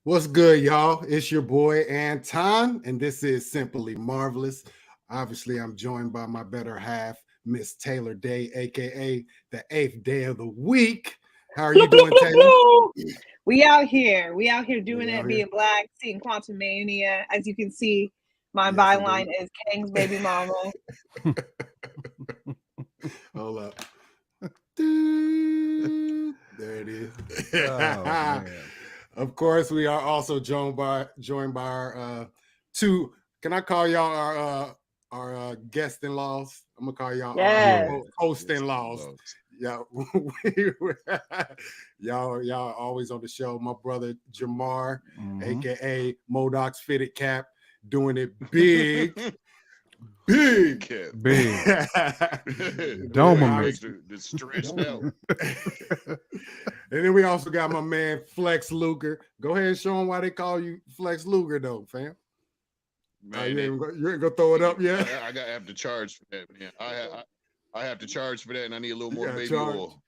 What's good, y'all? It's your boy Anton, and this is Simply Marvelous. Obviously, I'm joined by my better half, Miss Taylor Day, aka the eighth day of the week. How are Bloop, you bloop, doing, bloop, Taylor? bloop. We out here. We out here doing We out it, here. being black, seeing Quantumania. As you can see, my Yes, byline indeed. is Kang's baby mama. Hold up. There it is. Oh man. Of course, we are also joined by our two. Can I call y'all our guest-in-laws? I'm gonna call y'all Yes. our host-in-laws. Yeah, y'all always on the show. My brother Jamar, aka Modoc's Fitted Cap, doing it big. Big. Big. Dopamine. The stretched out. And then we also got my man Flex Luger. Go ahead and show him why they call you Flex Luger, though, fam. Man, you ain't gonna throw it up yet? I have to charge for that, man. I have to charge for that, and I need a little more baby charge. oil.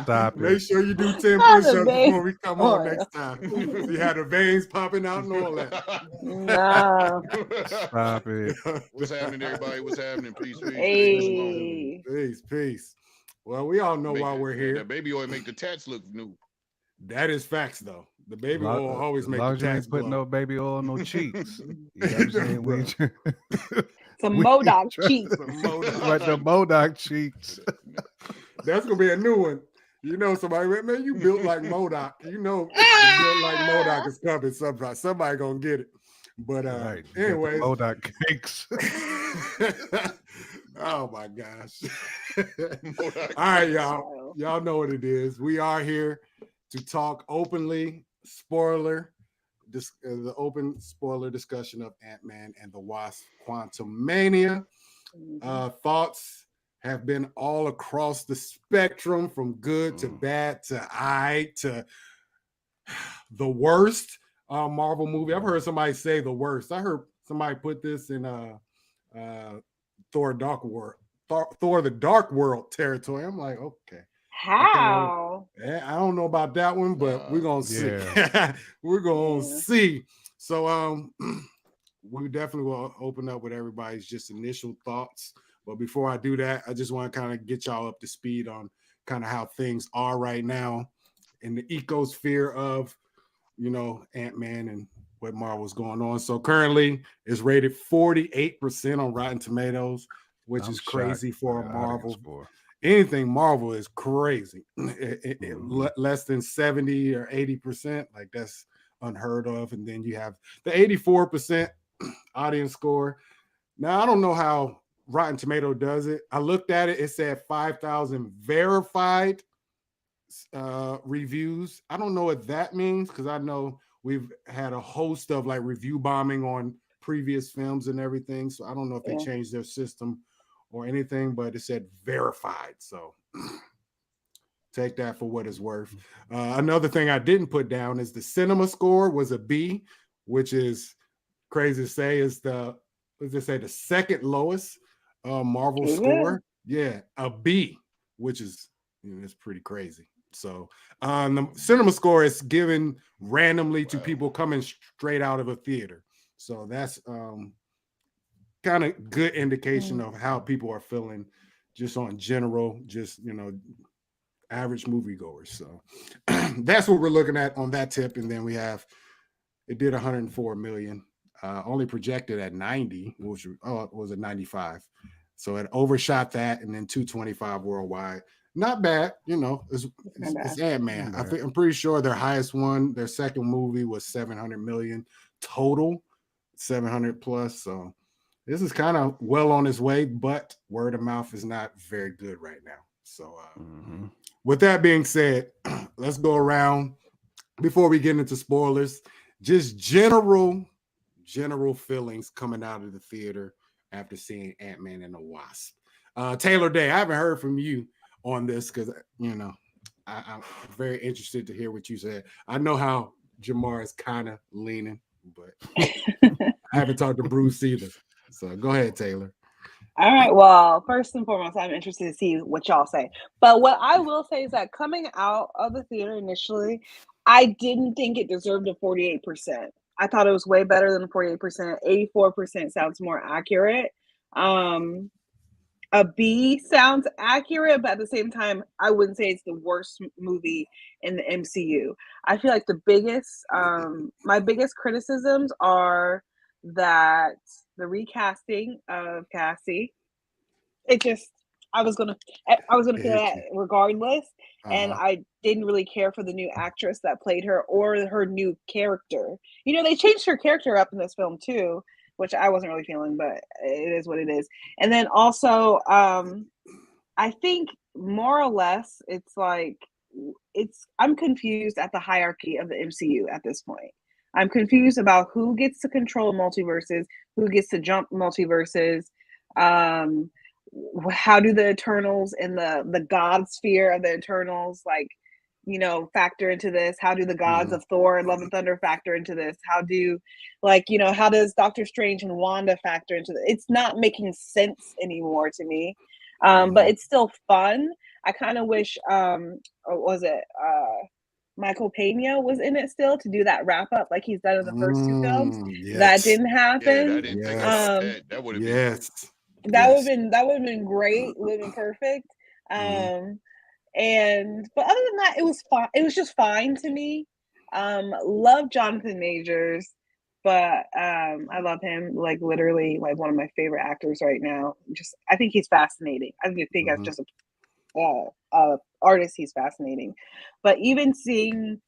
Stop Make it. sure you do 10 Not push-ups the veins. before we come on next time. You had the veins popping out and all that. No. Stop it. What's happening, everybody? What's happening? Peace, peace, peace. Hey. Peace. Well, we all know why we're here. That baby oil make the tats look new. That is facts, though. The baby oil always make the as long as you tats ain't put glow. no baby oil on no cheeks. You know what I'm saying? Some Modoc cheeks. Like the Modoc cheeks. That's gonna be a new one. You know, somebody, man, you built like Modoc. You know, built like Modoc is coming sometime. Somebody gonna get it. But Right. anyways, Modoc cakes. oh my gosh. All right, y'all. Y'all know what it is. We are here to talk openly, the open spoiler discussion of Ant-Man and the Wasp Quantumania. Thoughts have been all across the spectrum, from good to bad to to the worst Marvel movie. I've heard somebody say the worst. I heard somebody put this in Thor the Dark World territory. I'm like, okay. How? I don't know about that one, but we're gonna see. Yeah. We're gonna see. So we definitely will open up with everybody's just initial thoughts. But before I do that, I just want to kind of get y'all up to speed on kind of how things are right now in the ecosphere of, Ant-Man and what Marvel's going on. So currently it's rated 48% on Rotten Tomatoes, which is crazy for a Marvel. Anything Marvel is crazy. Less than 70 or 80%, like that's unheard of. And then you have the 84% audience score. Now, I don't know how Rotten Tomato does it. I looked at it. It said 5,000 verified reviews. I don't know what that means, because I know we've had a host of like review bombing on previous films and everything. So I don't know if they changed their system or anything, but it said verified. So take that for what it's worth. Another thing I didn't put down is the cinema score was a B, which is crazy to say. Is the second lowest Marvel score. Yeah, a B, which is it's pretty crazy. So the cinema score is given randomly to people coming straight out of a theater. So that's kind of good indication of how people are feeling just on general, average moviegoers. So that's what we're looking at on that tip. And then it did 104 million, only projected at 90, which was at 95. So it overshot that, and then 225 worldwide. Not bad, it's Ant-Man. I'm pretty sure their highest one, their second movie, was 700 million total, 700 plus. So this is kind of well on its way, but word of mouth is not very good right now. So with that being said, let's go around before we get into spoilers. Just general feelings coming out of the theater after seeing Ant-Man and the Wasp. Taylor Day, I haven't heard from you on this because, I'm very interested to hear what you said. I know how Jamar is kind of leaning, but I haven't talked to Bruce either. So go ahead, Taylor. All right. Well, first and foremost, I'm interested to see what y'all say. But what I will say is that coming out of the theater initially, I didn't think it deserved a 48%. I thought it was way better than 48%. 84% sounds more accurate. A B sounds accurate, but at the same time, I wouldn't say it's the worst movie in the MCU. I feel like the biggest, my biggest criticisms are that the recasting of Cassie, it just, I was gonna feel that regardless, and I didn't really care for the new actress that played her or her new character. You know, they changed her character up in this film too, which I wasn't really feeling, but it is what it is. And then also, I think more or less, it's like I'm confused at the hierarchy of the MCU at this point. I'm confused about who gets to control multiverses, who gets to jump multiverses. How do the Eternals and the God sphere of the Eternals, like, you know, factor into this? How do the gods of Thor and Love and Thunder factor into this? How do, like, you know, how does Doctor Strange and Wanda factor into this? It's not making sense anymore to me. But it's still fun. I kind of wish, was it Michael Pena was in it still to do that wrap up like he's done in the first two films. Yes. That didn't happen. Yeah, I didn't think about that. That would have been that would have been great. Would have been perfect. But other than that, it was fine. It was just fine to me. Love Jonathan Majors, but I love him, like literally like one of my favorite actors right now. Just I think he's fascinating. I think as just a artist, he's fascinating. But even seeing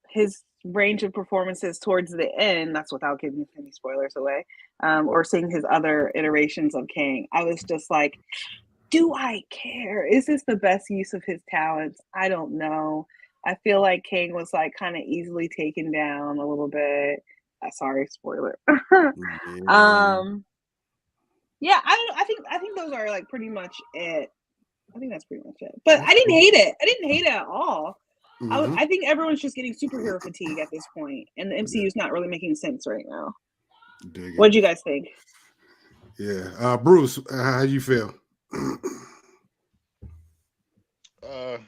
his range of performances towards the end, that's without giving any spoilers away, or seeing his other iterations of Kang, I was just like, do I care? Is this the best use of his talents? I don't know. I feel like Kang was like kind of easily taken down a little bit. Sorry, spoiler. Yeah, I think those are like pretty much it. I think that's pretty much it. But I didn't hate it. I didn't hate it at all. I think everyone's just getting superhero fatigue at this point, and the MCU is not really making sense right now. What did you guys think? Yeah, Bruce, how you feel? I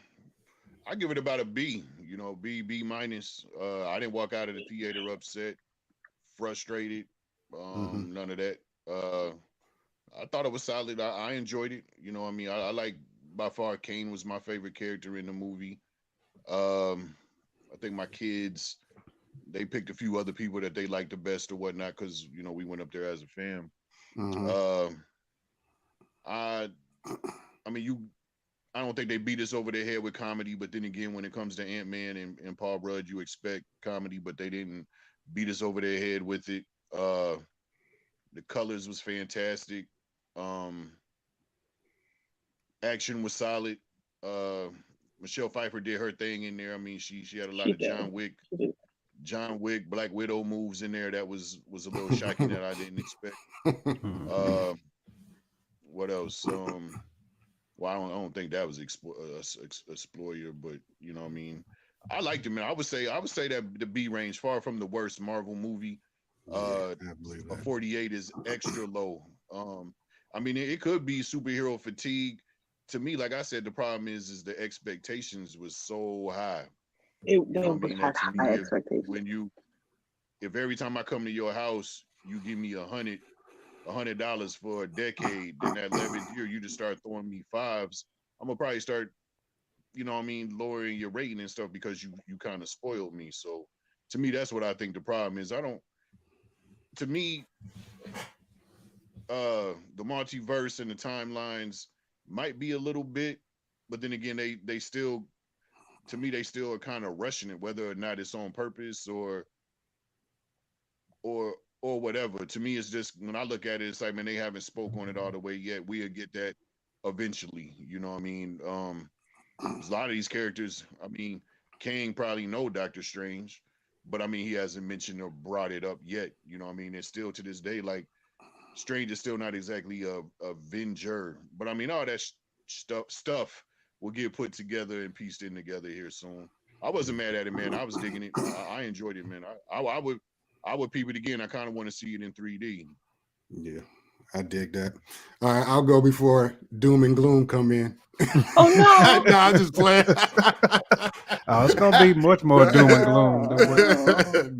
give it about a B. You know, B minus. I didn't walk out of the theater upset, frustrated. None of that. I thought it was solid. I enjoyed it. You know, I mean, I like, by far, Kane was my favorite character in the movie. I think my kids, they picked a few other people that they liked the best or whatnot because, you know, we went up there as a fam. I mean, I don't think they beat us over the head with comedy, but then again, when it comes to Ant-Man and Paul Rudd, you expect comedy, but they didn't beat us over their head with it. The colors was fantastic. Action was solid. Michelle Pfeiffer did her thing in there. I mean, she had a lot of John Wick, Black Widow moves in there. That was a little shocking that I didn't expect. What else? Well, I don't think that was exploiter, but you know what I mean. I liked it, man. I would say that the B range, far from the worst Marvel movie. A 48 is extra low. I mean, it could be superhero fatigue. To me, like I said, the problem is the expectations was so high. You know what I mean? High expectations. If every time I come to your house, you give me $100 for a decade, then that 11th year you just start throwing me fives, I'm gonna probably start, you know what I mean, lowering your rating and stuff because you kind of spoiled me. So to me, that's what I think the problem is. To me, the multiverse and the timelines might be a little bit, but then again, they still, to me, they still are kind of rushing it, whether or not it's on purpose or whatever. To me, it's just, when I look at it, it's like, man, they haven't spoke on it all the way yet. We'll get that eventually. You know what I mean? A lot of these characters, I mean, Kang probably know Doctor Strange, but I mean, he hasn't mentioned or brought it up yet. You know what I mean? It's still to this day, like, Strange is still not exactly a Avenger. But I mean, all that stuff will get put together and pieced in together here soon. I wasn't mad at it, man. I was digging it. I enjoyed it, man. I would peep it again. I kind of want to see it in 3D. Yeah, I dig that. All right, I'll go before doom and gloom come in. Oh no! No, I'm just playing. Oh, it's gonna be much more doom and gloom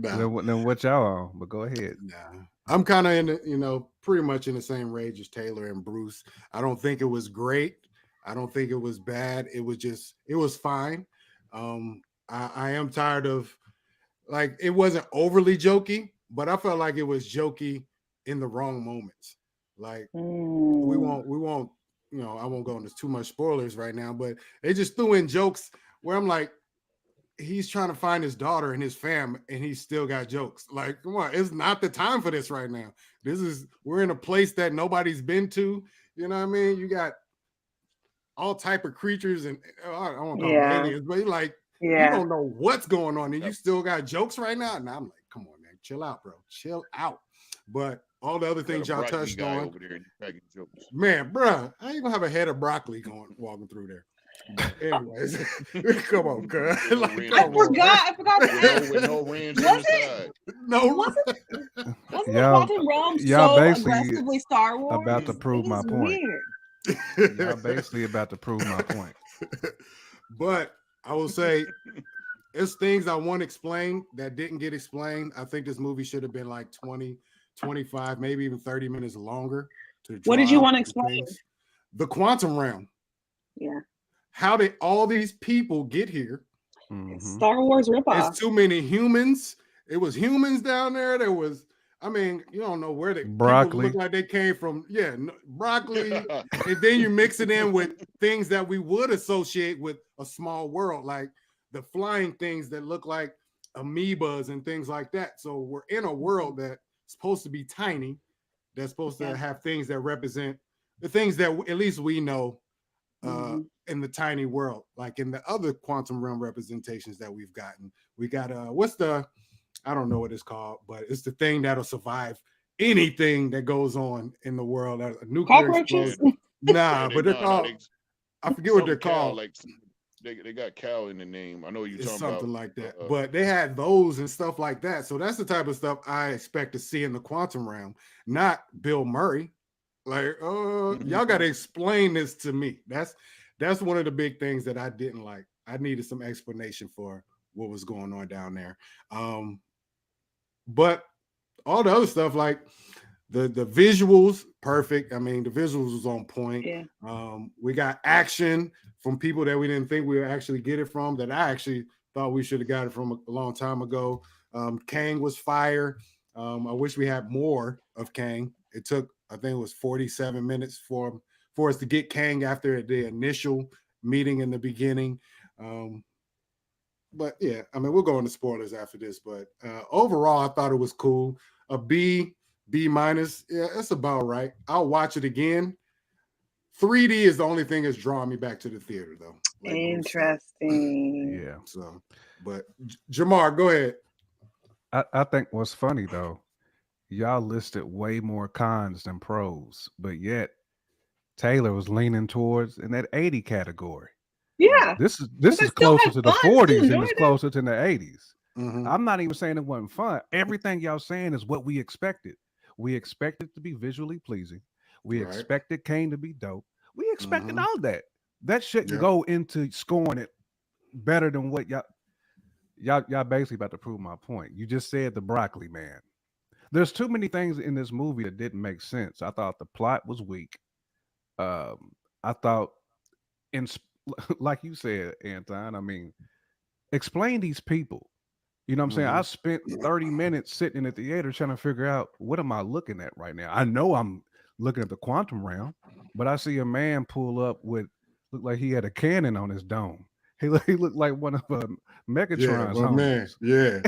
Nah. than what y'all on. But go ahead. Nah. I'm kind of in the, pretty much in the same range as Taylor and Bruce. I don't think it was great. I don't think it was bad. It was fine. I am tired of, like, it wasn't overly jokey, but I felt like it was jokey in the wrong moments. Like we won't, I won't go into too much spoilers right now, but they just threw in jokes where I'm like, he's trying to find his daughter and his fam, and he's still got jokes. Like, come on, it's not the time for this right now. We're in a place that nobody's been to. You know what I mean? You got all type of creatures, and I don't call them aliens, but like, you don't know what's going on, and you still got jokes right now. And I'm like, come on, man, chill out, bro, chill out. But all the other things y'all touched on, over there jokes. Man, bro, I ain't gonna have a head of broccoli walking through there. But anyways, come on, cuz. Like, I forgot. With no ranch on the side. No, wasn't the Quantum Realm so aggressively Star Wars? About to prove my point. Y'all basically about to prove my point. But I will say, it's things I want explained that didn't get explained. I think this movie should have been like 20, 25, maybe even 30 minutes longer. What did you want to explain? The quantum realm. Yeah. How did all these people get here? Star Wars ripoff. It's too many humans. It was humans down there. There was, I mean, you don't know where the broccoli people look like they came from. Yeah, broccoli. And then you mix it in with things that we would associate with a small world, like the flying things that look like amoebas and things like that. So we're in a world that's supposed to be tiny, that's supposed to have things that represent the things that at least we know in the tiny world, like in the other quantum realm representations that we've gotten. We got I don't know what it's called, but it's the thing that'll survive anything that goes on in the world. A nuclear explosion. Nah, but they're called, I forget what they're called. Like they got cow in the name. I know you're talking something about like that. But they had those and stuff like that. So that's the type of stuff I expect to see in the quantum realm, not Bill Murray. Like, y'all got to explain this to me. That's one of the big things that I didn't like. I needed some explanation for what was going on down there. But all the other stuff, like the visuals, perfect. I mean, the visuals was on point. Yeah. We got action from people that we didn't think we would actually get it from, that I actually thought we should have got it from a long time ago. Kang was fire. I wish we had more of Kang. It took, I think it was 47 minutes for us to get Kang after the initial meeting in the beginning. But yeah, I mean, we'll go into spoilers after this, but overall, I thought it was cool. A B minus. Yeah, that's about right. I'll watch it again. 3D is the only thing that's drawing me back to the theater, though. Like interesting. Yeah. So, but Jamar, go ahead. I think what's funny though, y'all listed way more cons than pros, but yet Taylor was leaning towards in that 80 category. Yeah. This is closer to the 40s than it's closer to the 80s. I'm not even saying it wasn't fun. Everything y'all saying is what we expected. We expected to be visually pleasing. We expected Kane to be dope. We expected all that. That shouldn't go into scoring it better than what y'all basically about to prove my point. You just said the broccoli man. There's too many things in this movie that didn't make sense. I thought the plot was weak. I thought, like you said, Anton, I mean, explain these people. You know what I'm saying? I spent 30 minutes sitting in the theater trying to figure out, what am I looking at right now? I know I'm looking at the quantum realm, but I see a man pull up looked like he had a cannon on his dome. He looked like one of Megatron's homies. Yeah,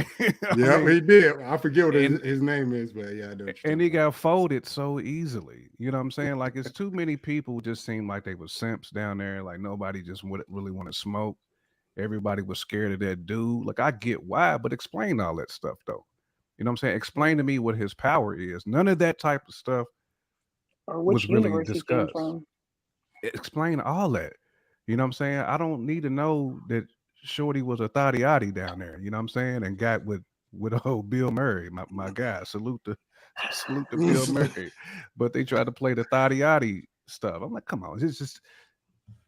he did. I forget what his name is, but yeah, I do. And he got folded so easily. You know what I'm saying? Like, it's too many people just seemed like they were simps down there. Like, nobody just really want to smoke. Everybody was scared of that dude. Like, I get why, but explain all that stuff, though. You know what I'm saying? Explain to me what his power is. None of that type of stuff was really discussed. Explain all that. You know what I'm saying? I don't need to know that Shorty was a thotty down there. You know what I'm saying? And got with old Bill Murray, my guy. Salute to Bill Murray. But they tried to play the thotty stuff. I'm like, come on, it's just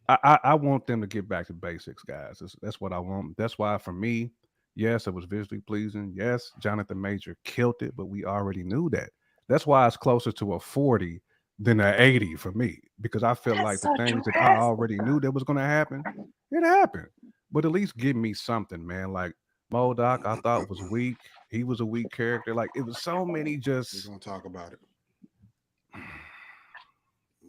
I want them to get back to basics, guys. That's what I want. That's why for me, yes, it was visually pleasing. Yes, Jonathan Major killed it, but we already knew that. That's why it's closer to a 40 than an 80 for me, because I feel like That's the so things that I drastic. already knew that was going to happen, it happened. But at least give me something, man. Like Modoc, I thought was weak. He was a weak character. Like it was so many We're just. gonna talk about it.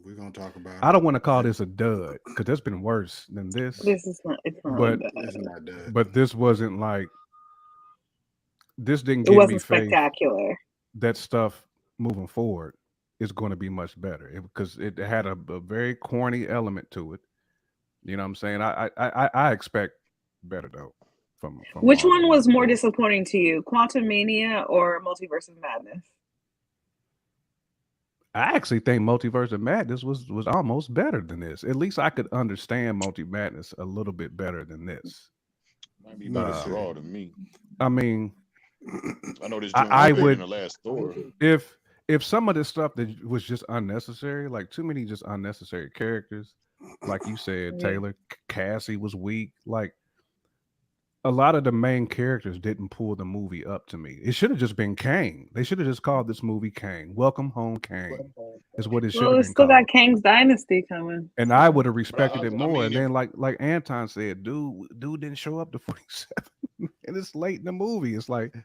We're gonna talk about I it. don't want to call this a dud because there's been worse than this. This is not. It's not But like that. It's not done. but this wasn't like this didn't It give me wasn't faith spectacular. that stuff moving forward is going to be much better because it had a very corny element to it. You know what I'm saying? I expect better though from Which Marvel one was moving more forward. disappointing to you, Quantumania or Multiverse of Madness? I actually think Multiverse of Madness was almost better than this. At least I could understand Multi Madness a little bit better than this. Might be better Uh, draw than me. I mean, I know this I joint was better would- than the last Thor. if some of this stuff that was just unnecessary, like too many just unnecessary characters, like you said, Yeah. Taylor, Cassie was weak. Like a lot of the main characters didn't pull the movie up to me. It should have just been Kang. They should have just called this movie Kang. Welcome Home Kang is what it should Well, have it's been still called. got Kang's Dynasty coming. And I would have respected I it more. mean, And then like Anton said, dude didn't show up to 47. And it's late in the movie. It's like,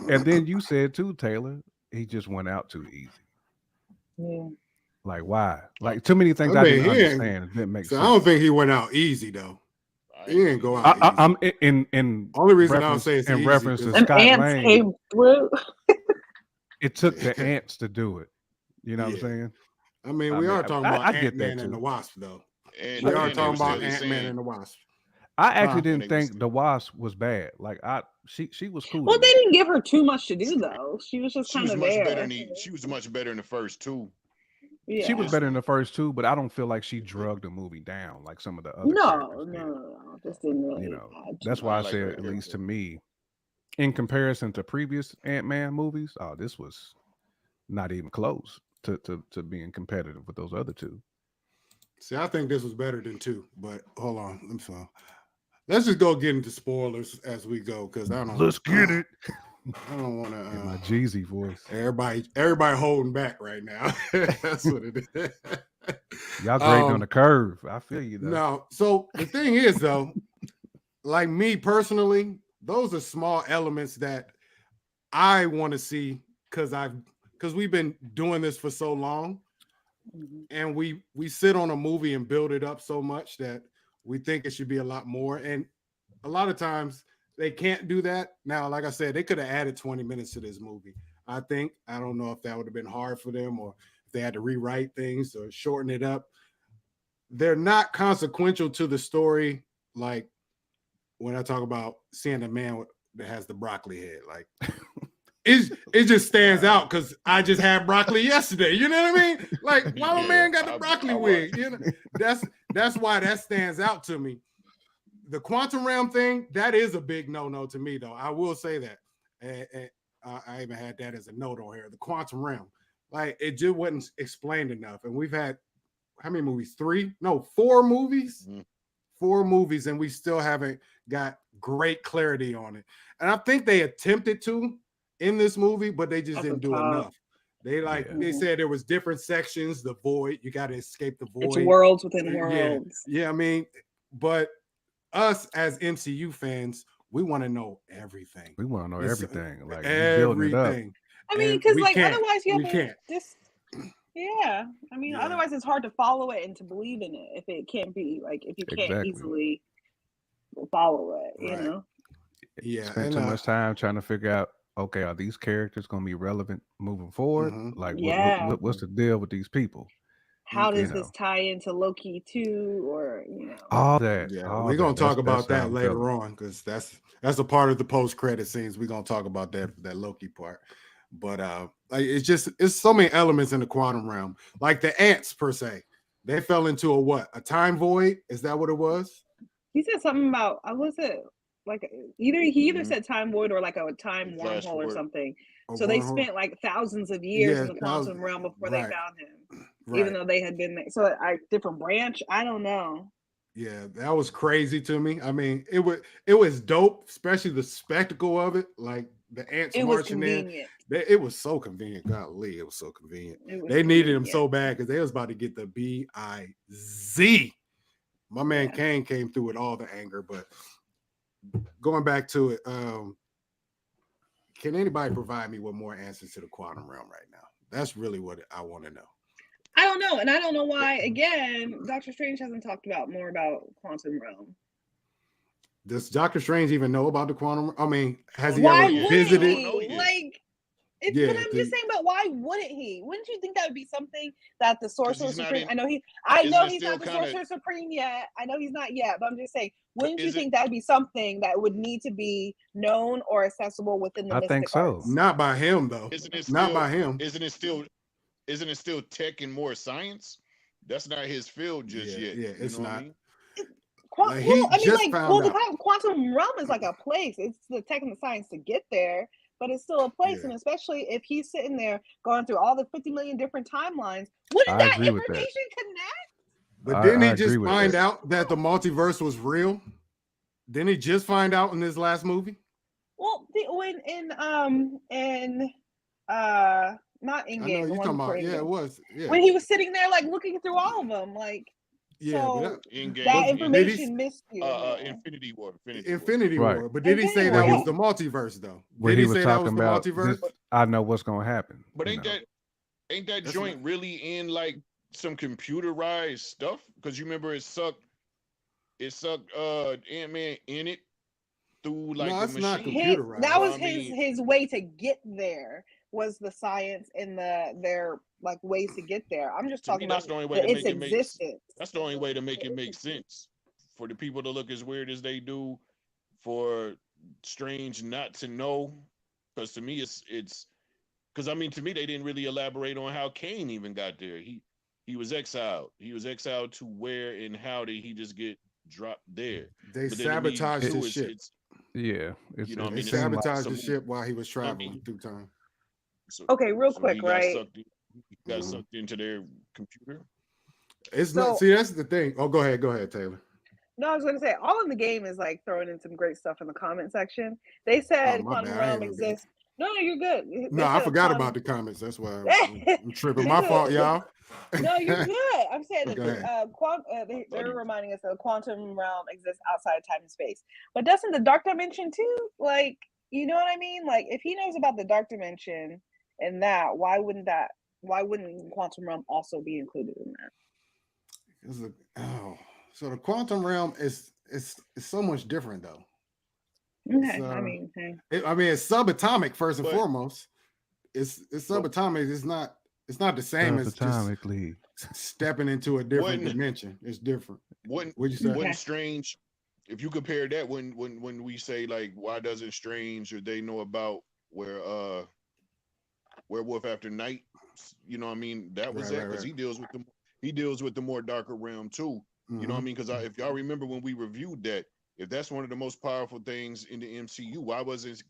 and then you said too, Taylor, he just went out too easy. Yeah. Like why? Like too many things I I, mean, didn't he ain't- understand. It didn't make So sense. I don't think he went out easy though. He didn't go out. I, easy. I'm in Only reason I don't reference, say it's in easy reference to because- And Scott ants Lang. came through. It took the ants to do it. You know what I'm Yeah. saying? I mean, I we mean, are talking I about get that Ant-Man and too. the Wasp though. And, We are and they talking was about still Ant-Man saying- and the Wasp. I actually Huh. didn't And they was- think the Wasp was bad. Like she was cool. Well, to me. they didn't give her too much to do though. She was just She kind was of much there. better than she was much better in the first two. Yeah. She was better in the first two, but I don't feel like she drugged the movie down like some of the other No, characters did. no. Just didn't really. You know, add too that's why I I like said, her at least to character. me, in comparison to previous Ant-Man movies, oh, this was not even close to being competitive with those other two. See, I think this was better than 2, but hold on. Let's just go get into spoilers as we go because I don't. Let's get it. I don't want In my to. Jeezy voice. Everybody holding back right now. That's what it is. Y'all grading on the curve. I feel you though. No, so the thing is though, like me personally, those are small elements that I want to see because we've been doing this for so long, Mhm. and we sit on a movie and build it up so much that we think it should be a lot more, and a lot of times they can't do that. Now, like I said, they could have added 20 minutes to this movie. I don't know if that would have been hard for them or if they had to rewrite things or shorten it up. They're not consequential to the story. Like when I talk about seeing a man that has the broccoli head, like it just stands out because I just had broccoli yesterday. You know what I mean? Like, why my Yeah, man got the I broccoli watched. wig? You know, that's why that stands out to me. The quantum realm thing, that is a big no-no to me, though. I will say that. And I even had that as a note on here. The quantum realm, like it just wasn't explained enough. And we've had how many movies? 4 movies. Mhm. 4 movies, and we still haven't got great clarity on it. And I think they attempted to in this movie, but they just At the didn't do top. enough. They they said there was different sections, the void, you got to escape the void. It's worlds within Yeah. worlds. Yeah, I mean, but us as MCU fans, we want to know everything. We want to know It's everything. Like you building it up. Everything. I mean, And because we like can't. otherwise you We have to can't. just. Yeah, I mean, Yeah. otherwise it's hard to follow it and to believe in it if it can't be like if you can't Exactly. easily follow it. You Right. know. Yeah, Spent and, too much time trying to figure out, okay, are these characters going to be relevant moving forward? Mhm. Like, Yeah. what's the deal with these people? How You does know. this tie into Loki too, or you know? All that. Yeah, all we're gonna that. talk That's about how that I'm later feeling. on because that's a part of the post-credit scenes. We're gonna talk about that Loki part. But like it's so many elements in the quantum realm. Like the ants per se. They fell into a time void? Is that what it was? He said something about was it like he either Mhm. said time void or like a time Flash wormhole or forward. something. A So they wormhole? spent like thousands of years Yeah, in the quantum thousands. realm before Right. they found him. even though they had been so a different branch. I don't know. Yeah, that was crazy to me. I mean, it was dope, especially the spectacle of it, like the ants marching in. It was so convenient. Golly, it was so convenient. They needed him so bad because they was about to get the BIZ. My man Kane came through with all the anger, but going back to it, can anybody provide me with more answers to the quantum realm right now? That's really what I want to know. I don't know, and I don't know why. Again, Doctor Strange hasn't talked more about quantum realm. Does Doctor Strange even know about the quantum? I mean, has he ever visited? But I'm just saying, but why wouldn't he? Wouldn't you think that would be something that the Sorcerer Supreme? I know he's not the Sorcerer Supreme yet. I know he's not yet, but I'm just saying, wouldn't you think that would be something that would need to be known or accessible within the? I think so. Arts? Not by him though. Not by him. Isn't it still tech and more science? That's not his field just yet. Yeah, it's not. I mean? The quantum realm is like a place. It's the tech and the science to get there, but it's still a place. And especially if he's sitting there going through all the 50 million different timelines, wouldn't that information connect? But didn't he just find out that the multiverse was real? Didn't he just find out in this last movie? Well, not in game. You're talking about, it was. Yeah. When he was sitting there, like looking through all of them, like. Yeah, so that information missed you. Infinity War. But did he say that was the multiverse though? When he was talking about multiverse? I know what's gonna happen. But ain't that joint really in like some computerized stuff? Because you remember it sucked Ant-Man in it through like the machine. Not computerized. That was his way to get there. Was the science and their like ways to get there. I'm just talking about its existence. That's the only way to make it make sense for the people to look as weird as they do, for Strange not to know. Because to me, it's because I mean, to me, they didn't really elaborate on how Kane even got there. He was exiled. He was exiled to where and how did he just get dropped there? They sabotaged his ship. They sabotaged the ship while he was traveling through time. So, okay, real quick, right? He got sucked into their computer. It's not. See, that's the thing. Oh, go ahead, Taylor. No, I was going to say, all in the game is like throwing in some great stuff in the comment section. They said quantum realm exists. No, you're good. No, I forgot about the comments. That's why I'm tripping. My fault, y'all. No, you're good. I'm saying that they're reminding us that the quantum realm exists outside of time and space. But doesn't the dark dimension too? Like, you know what I mean? Like, if he knows about the dark dimension and that, why wouldn't quantum realm also be included in that? So the quantum realm is so much different though. Okay, it's subatomic first and foremost. It's subatomic. It's not the same as just stepping into a different dimension. It's different. Wouldn't Strange, if you compare that when we say like, why doesn't Strange or they know about where Werewolf After Night, you know what I mean? That was it, because he deals with the more darker realm too. You know what I mean? Because if y'all remember when we reviewed that, if that's one of the most powerful things in the MCU, why wasn't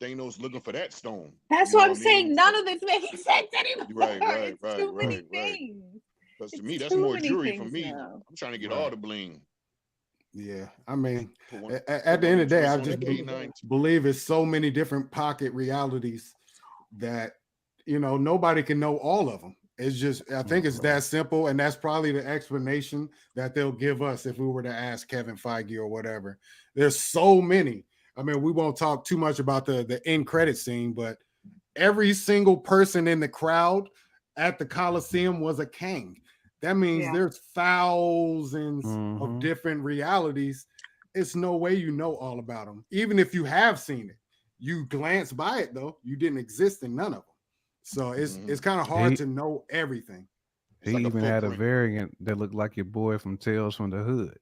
Thanos looking for that stone? That's what I'm saying. None of this makes sense anymore. Right. Too many things. Because to me, that's more jury for me. Now. I'm trying to get all the bling. Yeah, I mean, at the end of the day, I just believe it's so many different pocket realities that, nobody can know all of them. It's just, I think it's that simple, and that's probably the explanation that they'll give us if we were to ask Kevin Feige or whatever. There's so many. I mean, we won't talk too much about the end credit scene, but every single person in the crowd at the Coliseum was a Kang. That means there's thousands of different realities. It's no way you know all about them. Even if you have seen it, you glance by it though. You didn't exist in none of them. So it's kind of hard to know everything. He like even had a variant that looked like your boy from Tales from the Hood.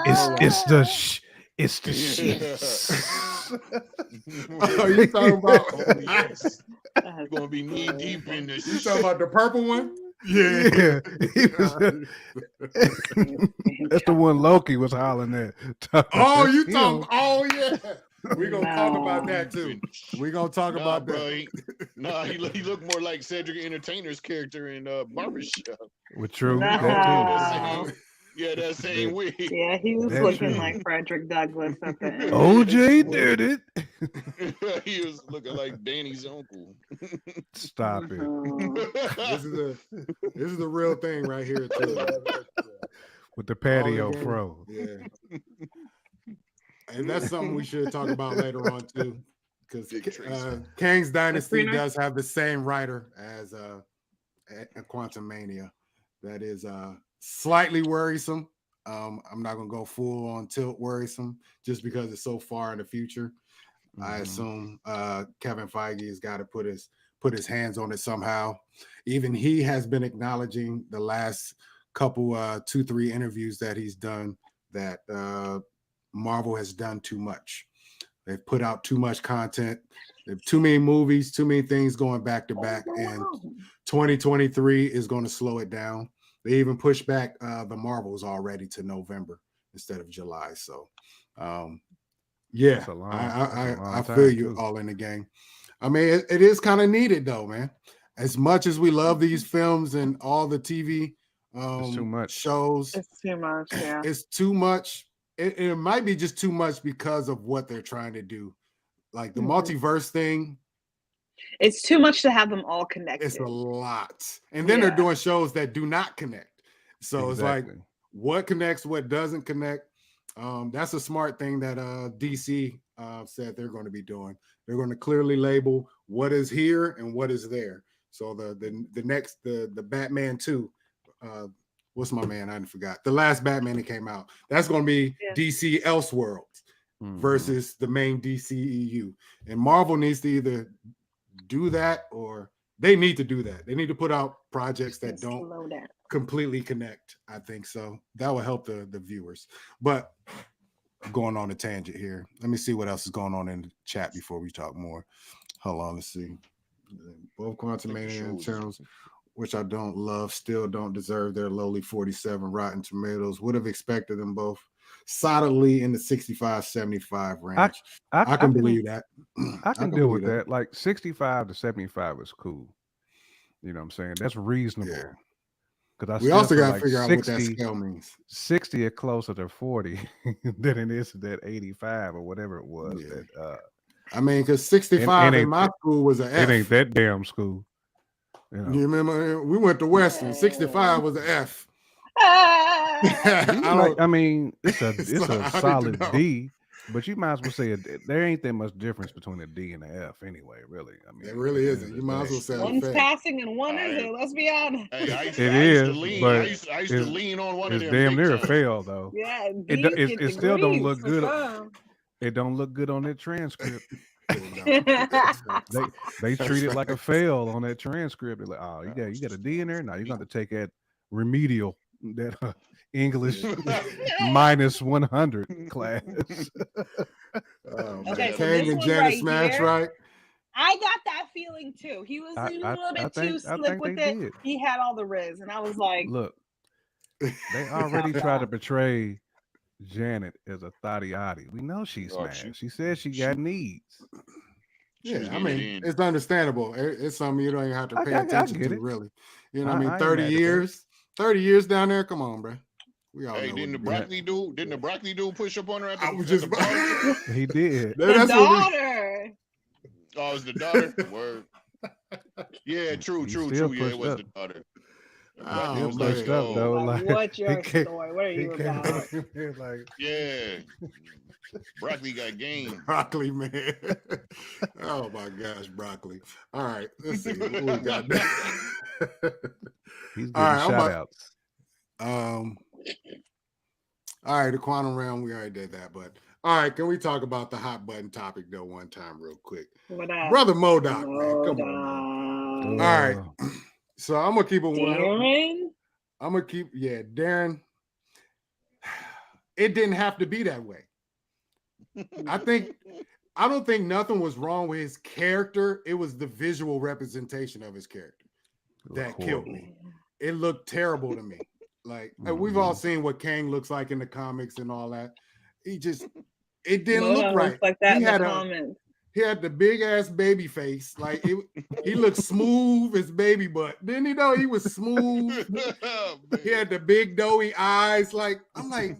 It's the shit. Oh, you talking about? You're gonna be knee deep in this. You talking about the purple one? Yeah. That's the one Loki was hollering at. Oh, you talking? Oh, yeah. We're gonna talk about that too. We're gonna talk about bro, that. He looked more like Cedric Entertainer's character in Barbershop. With True, No. that too. That same wig. Yeah, he was That's looking true. like Frederick Douglass at the end. OJ did it. He was looking like Danny's uncle. Stop it. This is the real thing right here too. With the patio fro. Yeah. And that's something we should talk about later on too, because Kang's Dynasty does have the same writer as a Quantumania. That is slightly worrisome. I'm not gonna go full on tilt worrisome just because it's so far in the future. I assume Kevin Feige has got to put his hands on it somehow. Even he has been acknowledging the last couple 2-3 interviews that he's done that Marvel has done too much. They've put out too much content. There too many movies, too many things going back to back, and 2023 is going to slow it down. They even pushed back the Marvels already to November instead of July. So, yeah, I feel you all in the game. I mean, it is kind of needed though, man. As much as we love these films and all the TV it's too much. It's shows, too much. Yeah, it's too much. It might be just too much because of what they're trying to do, like the multiverse thing. It's too much to have them all connected. It's a lot, and then they're doing shows that do not connect. So it's like, what connects, what doesn't connect. That's a smart thing that DC said they're going to be doing. They're going to clearly label what is here and what is there. So the next the Batman 2, what's my man? I forgot. The last Batman that came out. That's going to be DC Elseworlds versus the main DCEU. And Marvel needs to either do that, or they need to do that. They need to put out projects that don't completely connect. I think so. That will help the viewers. But going on a tangent here. Let me see what else is going on in the chat before we talk more. Hold on, let's see. Both Quantumania and channels, which I don't love, still don't deserve their lowly 47 Rotten Tomatoes. Would have expected them both solidly in the 65-75 range. I can believe that. I can deal with that. Like 65 to 75 is cool. You know what I'm saying? That's reasonable. Yeah. We also got to figure out what that scale means. 60 is closer to 40 than it is to that 85 or whatever it was. Yeah. That, I mean, because 65 in my school was an F. It ain't that damn school. You remember, we went to Western. 65 was an F. I mean, it's a solid D, but you might as well say there ain't that much difference between a D and an F anyway, really. I mean, it really isn't. You might as well say one's passing and one isn't. Let's be honest. I used to lean on one of them. It's damn near a fail though. Yeah, it still don't look good. It don't look good on that transcript. They treat it like a fail on that transcript. They're like, oh, you got a D in there. Now you're going to take that remedial, that English minus 100 class. Okay, Kang and Janet Smash, right? I got that feeling too. He was a little bit too slick with it. He had all the riz, and I was like, look, they already tried to portray Janet as a thotty-otty. We know she's smashed. She said she got needs. Yeah, I mean, it's understandable. It's something you don't even have to pay attention to, really. You know what I mean? 30 years down there. Come on, bro. We all know. Didn't the broccoli dude push up on her at the, I was just he did. The daughter. Oh, it was the daughter? Word. Yeah, true. Yeah, it was the daughter. Oh, pushed up though. Like, what's your story? What are you about? Like, yeah. Broccoli got game. Broccoli, man. Oh my gosh, broccoli. All right, let's see what we got next. He's getting shout outs. All right, the quantum realm, we already did that, but all right, can we talk about the hot button topic though one time real quick? Brother Modoc, man. Come on, man. All right. So I'm gonna keep it Darren? I'm gonna keep Darren. It didn't have to be that way. I don't think nothing was wrong with his character. It was the visual representation of his character that killed me. It looked terrible to me. Like we've all seen what Kang looks like in the comics and all that. it didn't look right. Like that he in had the comments. He had the big ass baby face. Like he looked smooth as baby butt. Didn't he know he was smooth? He had the big doughy eyes. Like, I'm like,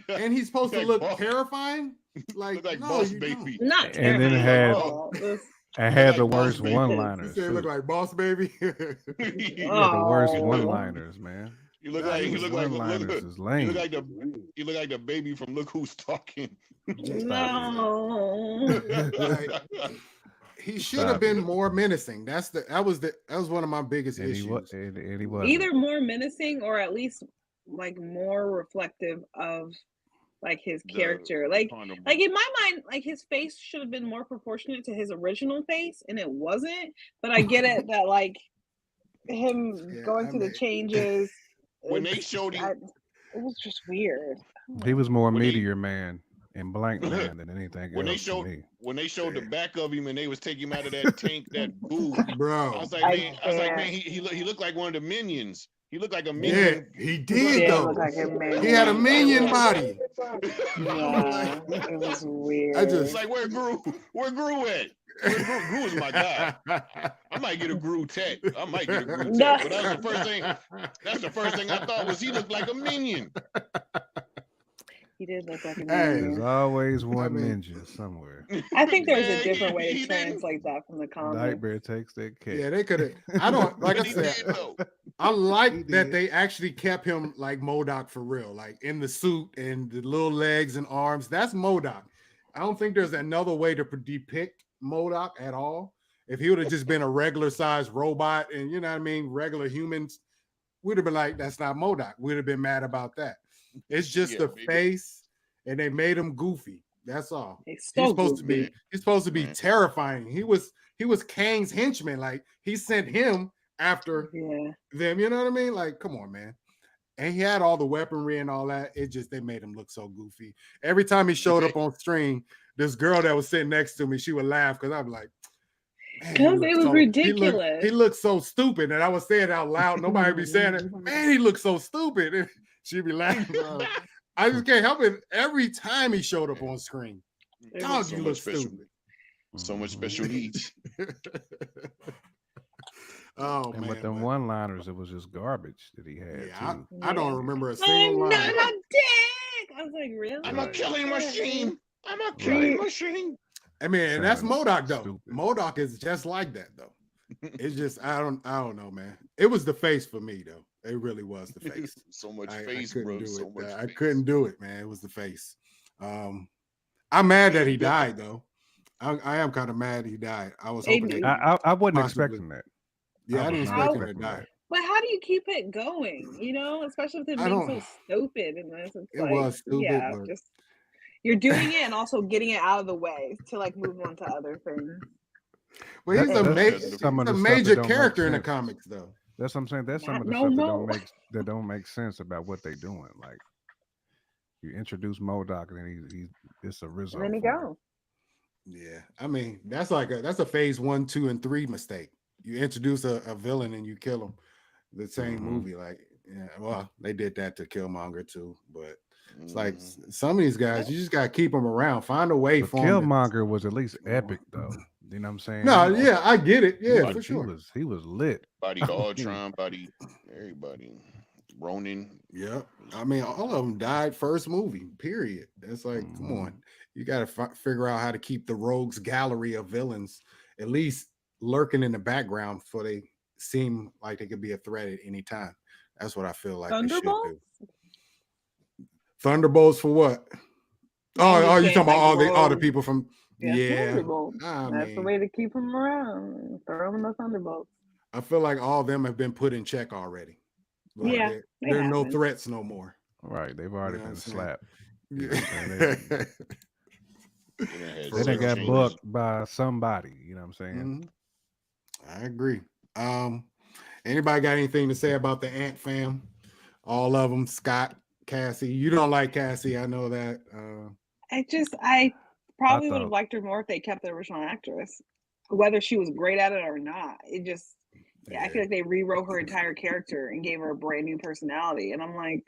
and he's supposed to look terrifying. Like no, Boss you Baby. don't. Not And then terrifying. it had the like worst Boss Baby. one-liners. You say it look like Boss Baby. The worst one-liners, man. You look like you look like the baby from Look Who's Talking. No. He should have been more menacing. That was one of my biggest issues. He was either more menacing or at least like more reflective of like his character. Like in my mind, like his face should have been more proportionate to his original face, and it wasn't. But I get it that like him going through the changes. When they showed him, it was just weird. He was more Meteor Man and Blank Man than anything when else. When they showed the back of him and they was taking him out of that tank, that goo, bro. I was like, man, he looked like one of the minions. He looked like a minion. Yeah, he did though. He had a minion body. Yeah, it was weird. I just like where Gru at? Gru is my guy. I might get a Gru tech. But that's the first thing I thought was he looked like a minion. He did look like a ninja. There's always one ninja somewhere. I think there's a different way to translate that from the comics. Nightmare takes that cake. Yeah, they could have. I don't like I said. I like that they actually kept him like MODOK for real, like in the suit and the little legs and arms. That's MODOK. I don't think there's another way to depict MODOK at all. If he would have just been a regular sized robot and you know what I mean, regular humans, we'd have been like, that's not MODOK. We'd have been mad about that. It's just the face, and they made him goofy. That's all. He's supposed to be terrifying. He was Kang's henchman. Like he sent him after them. You know what I mean? Like, come on, man. And he had all the weaponry and all that. They made him look so goofy. Every time he showed up on screen, this girl that was sitting next to me, she would laugh because I'm like, because it was ridiculous. He looked so stupid, and I was saying it out loud. Nobody would be saying it. Man, he looked so stupid. She'd be laughing. I just can't help it. Every time he showed up on screen, dog, you look stupid. So much special needs. Oh and man! with them one-liners, it was just garbage that he had. Yeah, I don't remember a single line. I'm not a dick. I was like, really? I'm a killing machine. I'm a killing machine. I mean, and that's MODOK though. Stupid. MODOK is just like that though. It's just I don't know, man. It was the face for me though. It really was the face. So much face, bro. So much I couldn't do it, man. It was the face. I'm mad that he died though. I am kind of mad he died. I was hoping I wasn't expecting that. Yeah, I didn't expect him to die. But how do you keep it going? You know, especially with it being so stupid in this. It was stupid. Yeah, just you're doing it and also getting it out of the way to like move on to other things. Well, he's a major character in the comics, though. That's what I'm saying. That's some of the stuff that don't make sense about what they're doing. Like you introduce MODOK and then it's a Rizzo. And then he go. Yeah, I mean that's a phase 1, 2, and 3 mistake. You introduce a villain and you kill him. The same movie, like well, they did that to Killmonger too, but it's like some of these guys, you just gotta keep them around. Find a way for Killmonger was at least epic though. You know what I'm saying? No, yeah, I get it. Yeah, for sure. He was lit. Body Ultron, body everybody. Ronin. Yeah, I mean, all of them died first movie. Period. It's like, come on, you got to figure out how to keep the rogues gallery of villains at least lurking in the background, before they seem like they could be a threat at any time. That's what I feel like. Thunderbolts. Thunderbolts for what? Oh, you talking about all the people from? Yeah, that's the way to keep them around. Throw them in the Thunderbolts. I feel like all of them have been put in check already. Like there are no threats no more. Right, they've already been slapped. Yeah. They done got booked by somebody. You know what I'm saying? I agree. Anybody got anything to say about the Ant fam? All of them. Scott, Cassie. You don't like Cassie, I know that. I probably would have liked her more if they kept the original actress, whether she was great at it or not. It just, I feel like they rewrote her entire character and gave her a brand new personality, and I'm like,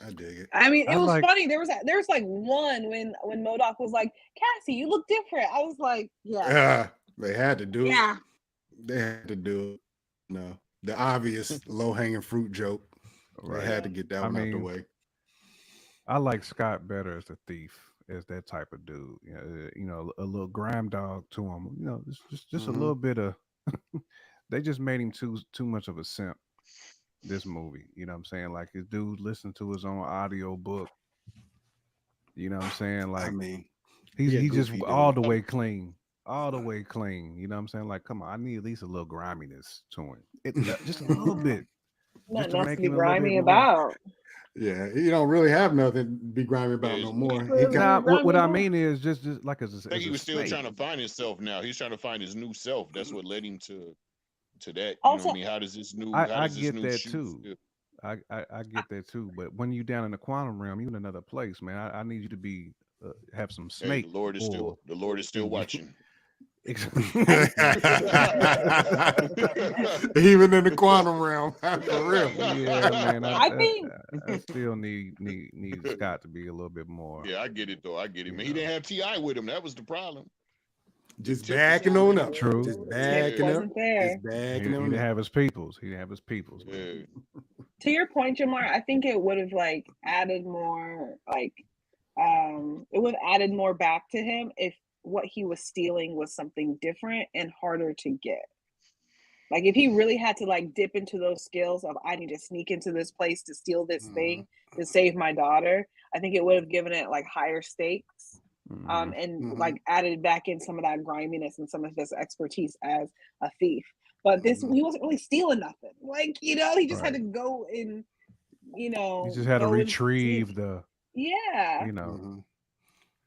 I dig it. I mean, it was like- funny. There was like one when MODOK was like, Cassie, you look different. I was like, yeah. They had to do Yeah. it. They had to do it. No, the obvious low-hanging fruit joke. Right. They had to get that one out the way. I like Scott better as the thief, as that type of dude. You know, a little grime dog to him. You know, just a little bit of. They just made him too much of a simp. This movie, you know what I'm saying? Like his dude listened to his own audio book. You know what I'm saying? Like, I mean, he just goofy all dude. the way clean. All the way clean. You know what I'm saying? Like, come on, I need at least a little griminess to him. Just a little bit. Not Just to enough make to be him a little bit grimy more. about. Yeah, he don't really have nothing to be grimy about no more. Well, Nah, what grimy I now. mean is just like as I think he was still snake. trying to find himself now. He's trying to find his new self. That's what led him to that. You Also- know what I mean? How does this new I get new that shoe too. feel? I get that too. But when you down in the quantum realm, you in another place, man. I need you to be have some Hey, snake. the Lord is still watching. Even in the quantum realm, for real. Yeah, man. I think- I still need Scott to be a little bit more. Yeah, I get it though. I get it, You man. He know. didn't have Ti with him. That was the problem. Just Tip backing was on on up. True. Just Tip backing up. wasn't there. Just He backing didn't on up. have his peoples. He didn't have his peoples. Yeah. Man. To your point, Jamar, I think it would have like added more it would have added more back to him if what he was stealing was something different and harder to get. Like if he really had to like dip into those skills of I need to sneak into this place to steal this thing to save my daughter, I think it would have given it like higher stakes. And like added back in some of that griminess and some of his expertise as a thief. But this he wasn't really stealing nothing. Like, you know, he just had to go and, you know, He just had to go and retrieve sneak. the, Yeah. you know.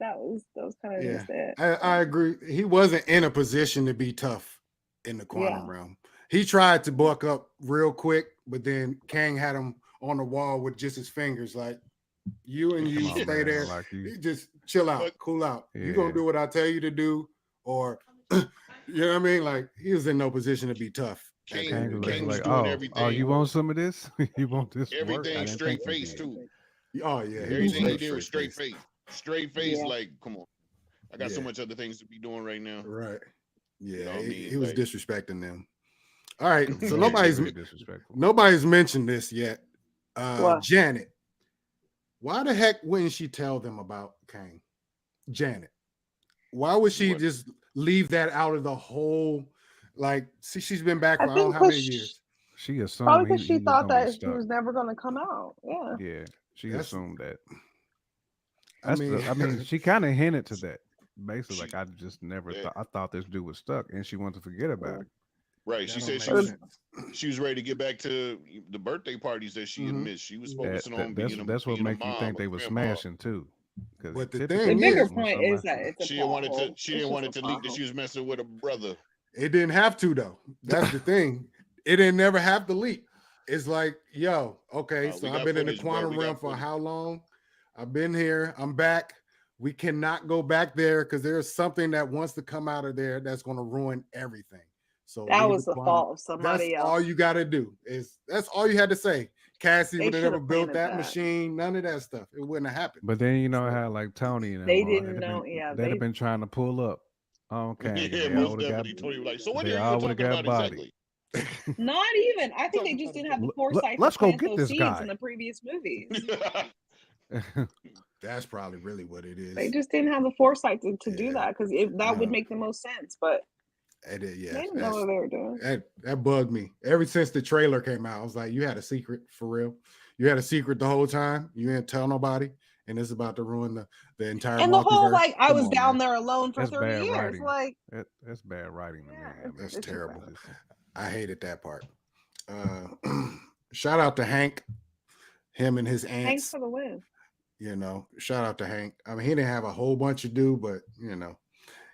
That was kind of just it. I agree. He wasn't in a position to be tough in the quantum realm. He tried to buck up real quick, but then Kang had him on the wall with just his fingers, like you and you stay there. Like you just chill out, cool out. You're gonna do what I tell you to do, or you know what I mean? Like he was in no position to be tough. Kang was like, doing everything. Oh, you want some of this? You want this? Everything straight face too. Oh yeah, everything he did was straight face. Straight face, Yeah. like, come on. I got so much other things to be doing right now. Right. Yeah, You know what I mean? he was Like- disrespecting them. All right, so Very disrespectful. nobody's mentioned this yet. What? Janet, why the heck wouldn't she tell them about Kang? Janet, why would she What? just leave that out of the whole? Like, see, she's been back I for I don't know think how many 'cause years. She assumed Probably because he she was thought gonna be that he stuck. was never going to come out. Yeah. Yeah, she That's- assumed that. I I mean, mean, she kind of hinted to that. Basically, She- like I just never Yeah. thought. I thought this dude was stuck, and she wanted to forget about it. Right. that She don't said make she sense. she was ready to get back to the birthday parties that she had missed. She was focusing on being a That's what being a make you mom, think a they were grandma. smashing too. 'Cause But the typically The thing bigger is, when point is that somebody- it's a She didn't want plot hole. it to. She didn't It's want it just to a leak plot that she hole. was messing with a brother. it didn't have to though. That's the thing. It didn't never have to leak. It's like, yo, okay, so We I've got been in the footage, bro. quantum We got realm for footage. how long? I've been here. I'm back. We cannot go back there because there's something that wants to come out of there that's going to ruin everything. So That leave was the quantum- fault of somebody That's else. all you got to do. That's all you had to say. Cassie They would have should never have built planted that that. machine. None of that stuff. It wouldn't have happened. But then you know how like Tony and them, They they'd didn't have know. been- Yeah, they'd they have been trying to pull up. Okay, Yeah, most definitely. Tony was like, so what are they you all talking would've got about bodied. exactly? not even. I think they just didn't have the foresight let's to go plant get those this seeds guy. in the previous movies. That's probably really what it is. They just didn't have the foresight to do Yeah. that because that would make the most sense. But It is, yeah, they didn't know what they were doing. that bugged me. Ever since the trailer came out, I was like, you had a secret for real. You had a secret the whole time. You didn't tell nobody, and it's about to ruin the entire And the whole multiverse. like I Come was on, down man. there alone for That's 30 bad years. writing. Like That's bad writing to me. Yeah, I mean, That's it's terrible. bad. I hated that part. Shout out to Hank, him and his Thanks aunts. for the win. You know, shout out to Hank. I mean, he didn't have a whole bunch to do, but you know,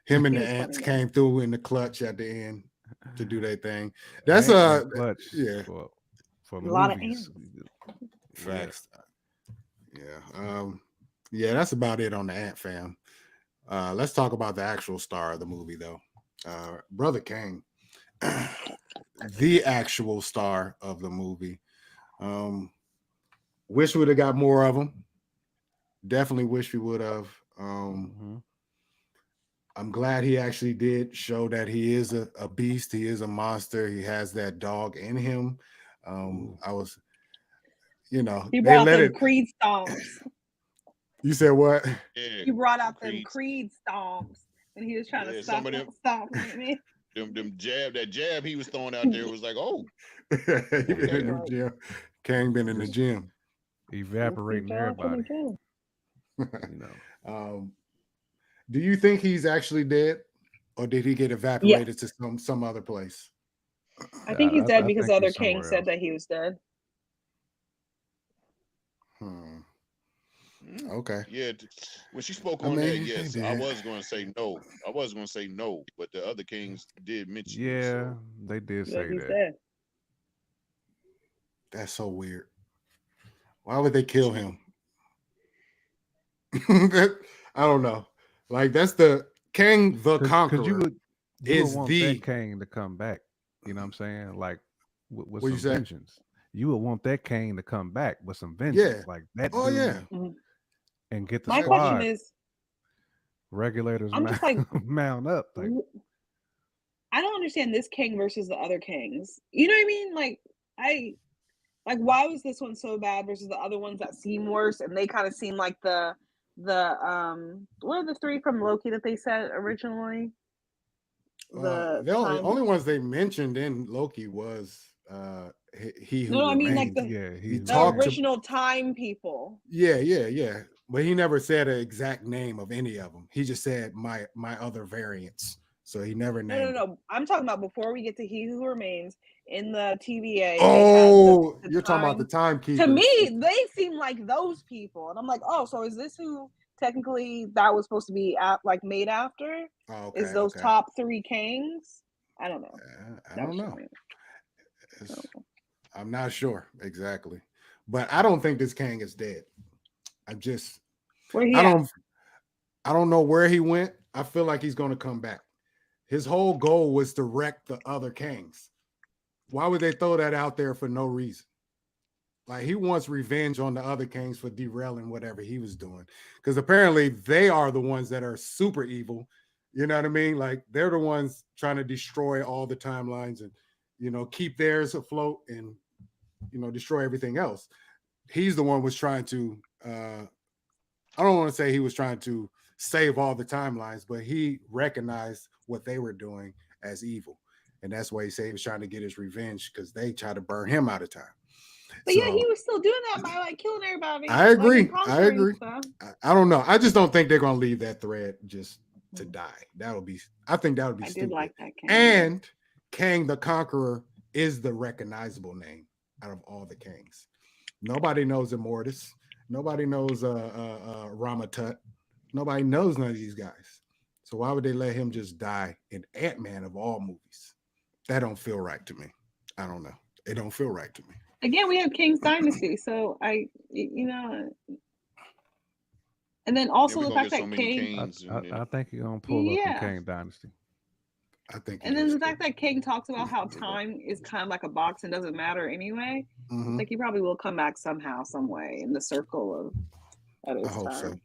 him and He the was funny, aunts though. came through in the clutch at the end to do their thing. That's Hank was clutch yeah. for A lot of movies. Facts. Yeah. Yeah, that's about it on the Ant fam. Let's talk about the actual star of the movie though. Brother Kang. The actual star of the movie. Wish we would have got more of them. Definitely wish we would have. I'm glad he actually did show that he is a beast. He is a monster. He has that dog in him. I was, he they brought let them it. Creed stomps. You said what? He brought out them Creed stomps, and he was trying to stop me. Them jab he was throwing out there was like, oh, he been in the gym. Kang been in the gym. Evaporating everybody. Do you think he's actually dead, or did he get evaporated to some other place? I think he's dead because the other king said that he was dead. Okay. Yeah, when she spoke on that, yes, I was going to say no. I was going to say no, but the other kings did mention. Yeah, they did say that. Dead. That's so weird. Why would they kill him? I don't know. Like that's the Kang the Conqueror. You would want that Kang to come back. You know what I'm saying? Like with some vengeance. You would want that Kang to come back with some vengeance, like that. Oh yeah. And get the My squad. question is, regulators mount up. Like, I don't understand this king versus the other kings. You know what I mean? Like why was this one so bad versus the other ones that seem worse? And they kind of seem like the what are the three from Loki that they said originally? The only ones they mentioned in Loki was he who I mean remained. like the original time people. Yeah. But he never said an exact name of any of them. He just said my other variants. So he never named. No. I'm talking about before we get to He Who Remains in the TVA. Oh, you're talking about the timekeepers. To me, they seem like those people, and I'm like, oh, so is this who technically that was supposed to be made after? Oh, okay, is those top three kings? I don't know. I don't know. I'm not sure exactly, but I don't think this king is dead. I don't know where he went. I feel like he's going to come back. His whole goal was to wreck the other kings. Why would they throw that out there for no reason? Like he wants revenge on the other kings for derailing whatever he was doing. Because apparently they are the ones that are super evil. You know what I mean? Like they're the ones trying to destroy all the timelines and, keep theirs afloat and, destroy everything else. He's the one was trying to, I don't want to say he was trying to save all the timelines, but he recognized what they were doing as evil. And that's why he said he was trying to get his revenge because they tried to burn him out of time. But yeah, he was still doing that by killing everybody. I agree. I don't know. I just don't think they're going to leave that thread just to die. I think that would be stupid. Did like that Kang. And Kang the Conqueror is the recognizable name out of all the kings. Nobody knows Immortus. Nobody knows Ramatut. Nobody knows none of these guys. So why would they let him just die in Ant-Man of all movies? That don't feel right to me. I don't know. It don't feel right to me. Again, we have King's Dynasty, so and then also the fact that King, I think you're gonna pull up the King Dynasty. I think, and then the fact that King talks about how time is kind of like a box and doesn't matter anyway. Like he probably will come back somehow, some way in the circle of his time.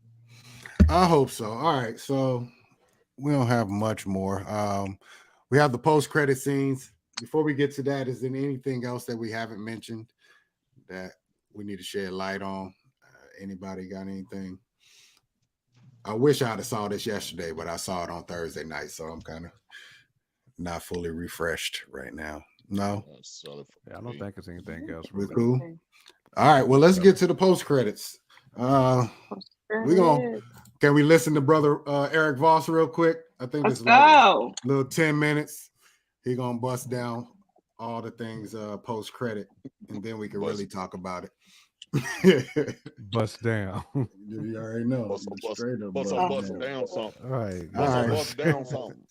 I hope so. All right, so we don't have much more. We have the post-credit scenes. Before we get to that, is there anything else that we haven't mentioned that we need to shed light on? Anybody got anything? I wish I'd have saw this yesterday, but I saw it on Thursday night, so I'm kind of not fully refreshed right now. No? I don't think it's anything else. We're cool? All right, well, let's get to the post-credits. Can we listen to brother Eric Voss real quick? I think this is a little 10 minutes. He gonna bust down all the things post-credit, and then we can really talk about it. Bust down. You already know. Bust down something. All right. Bust down something.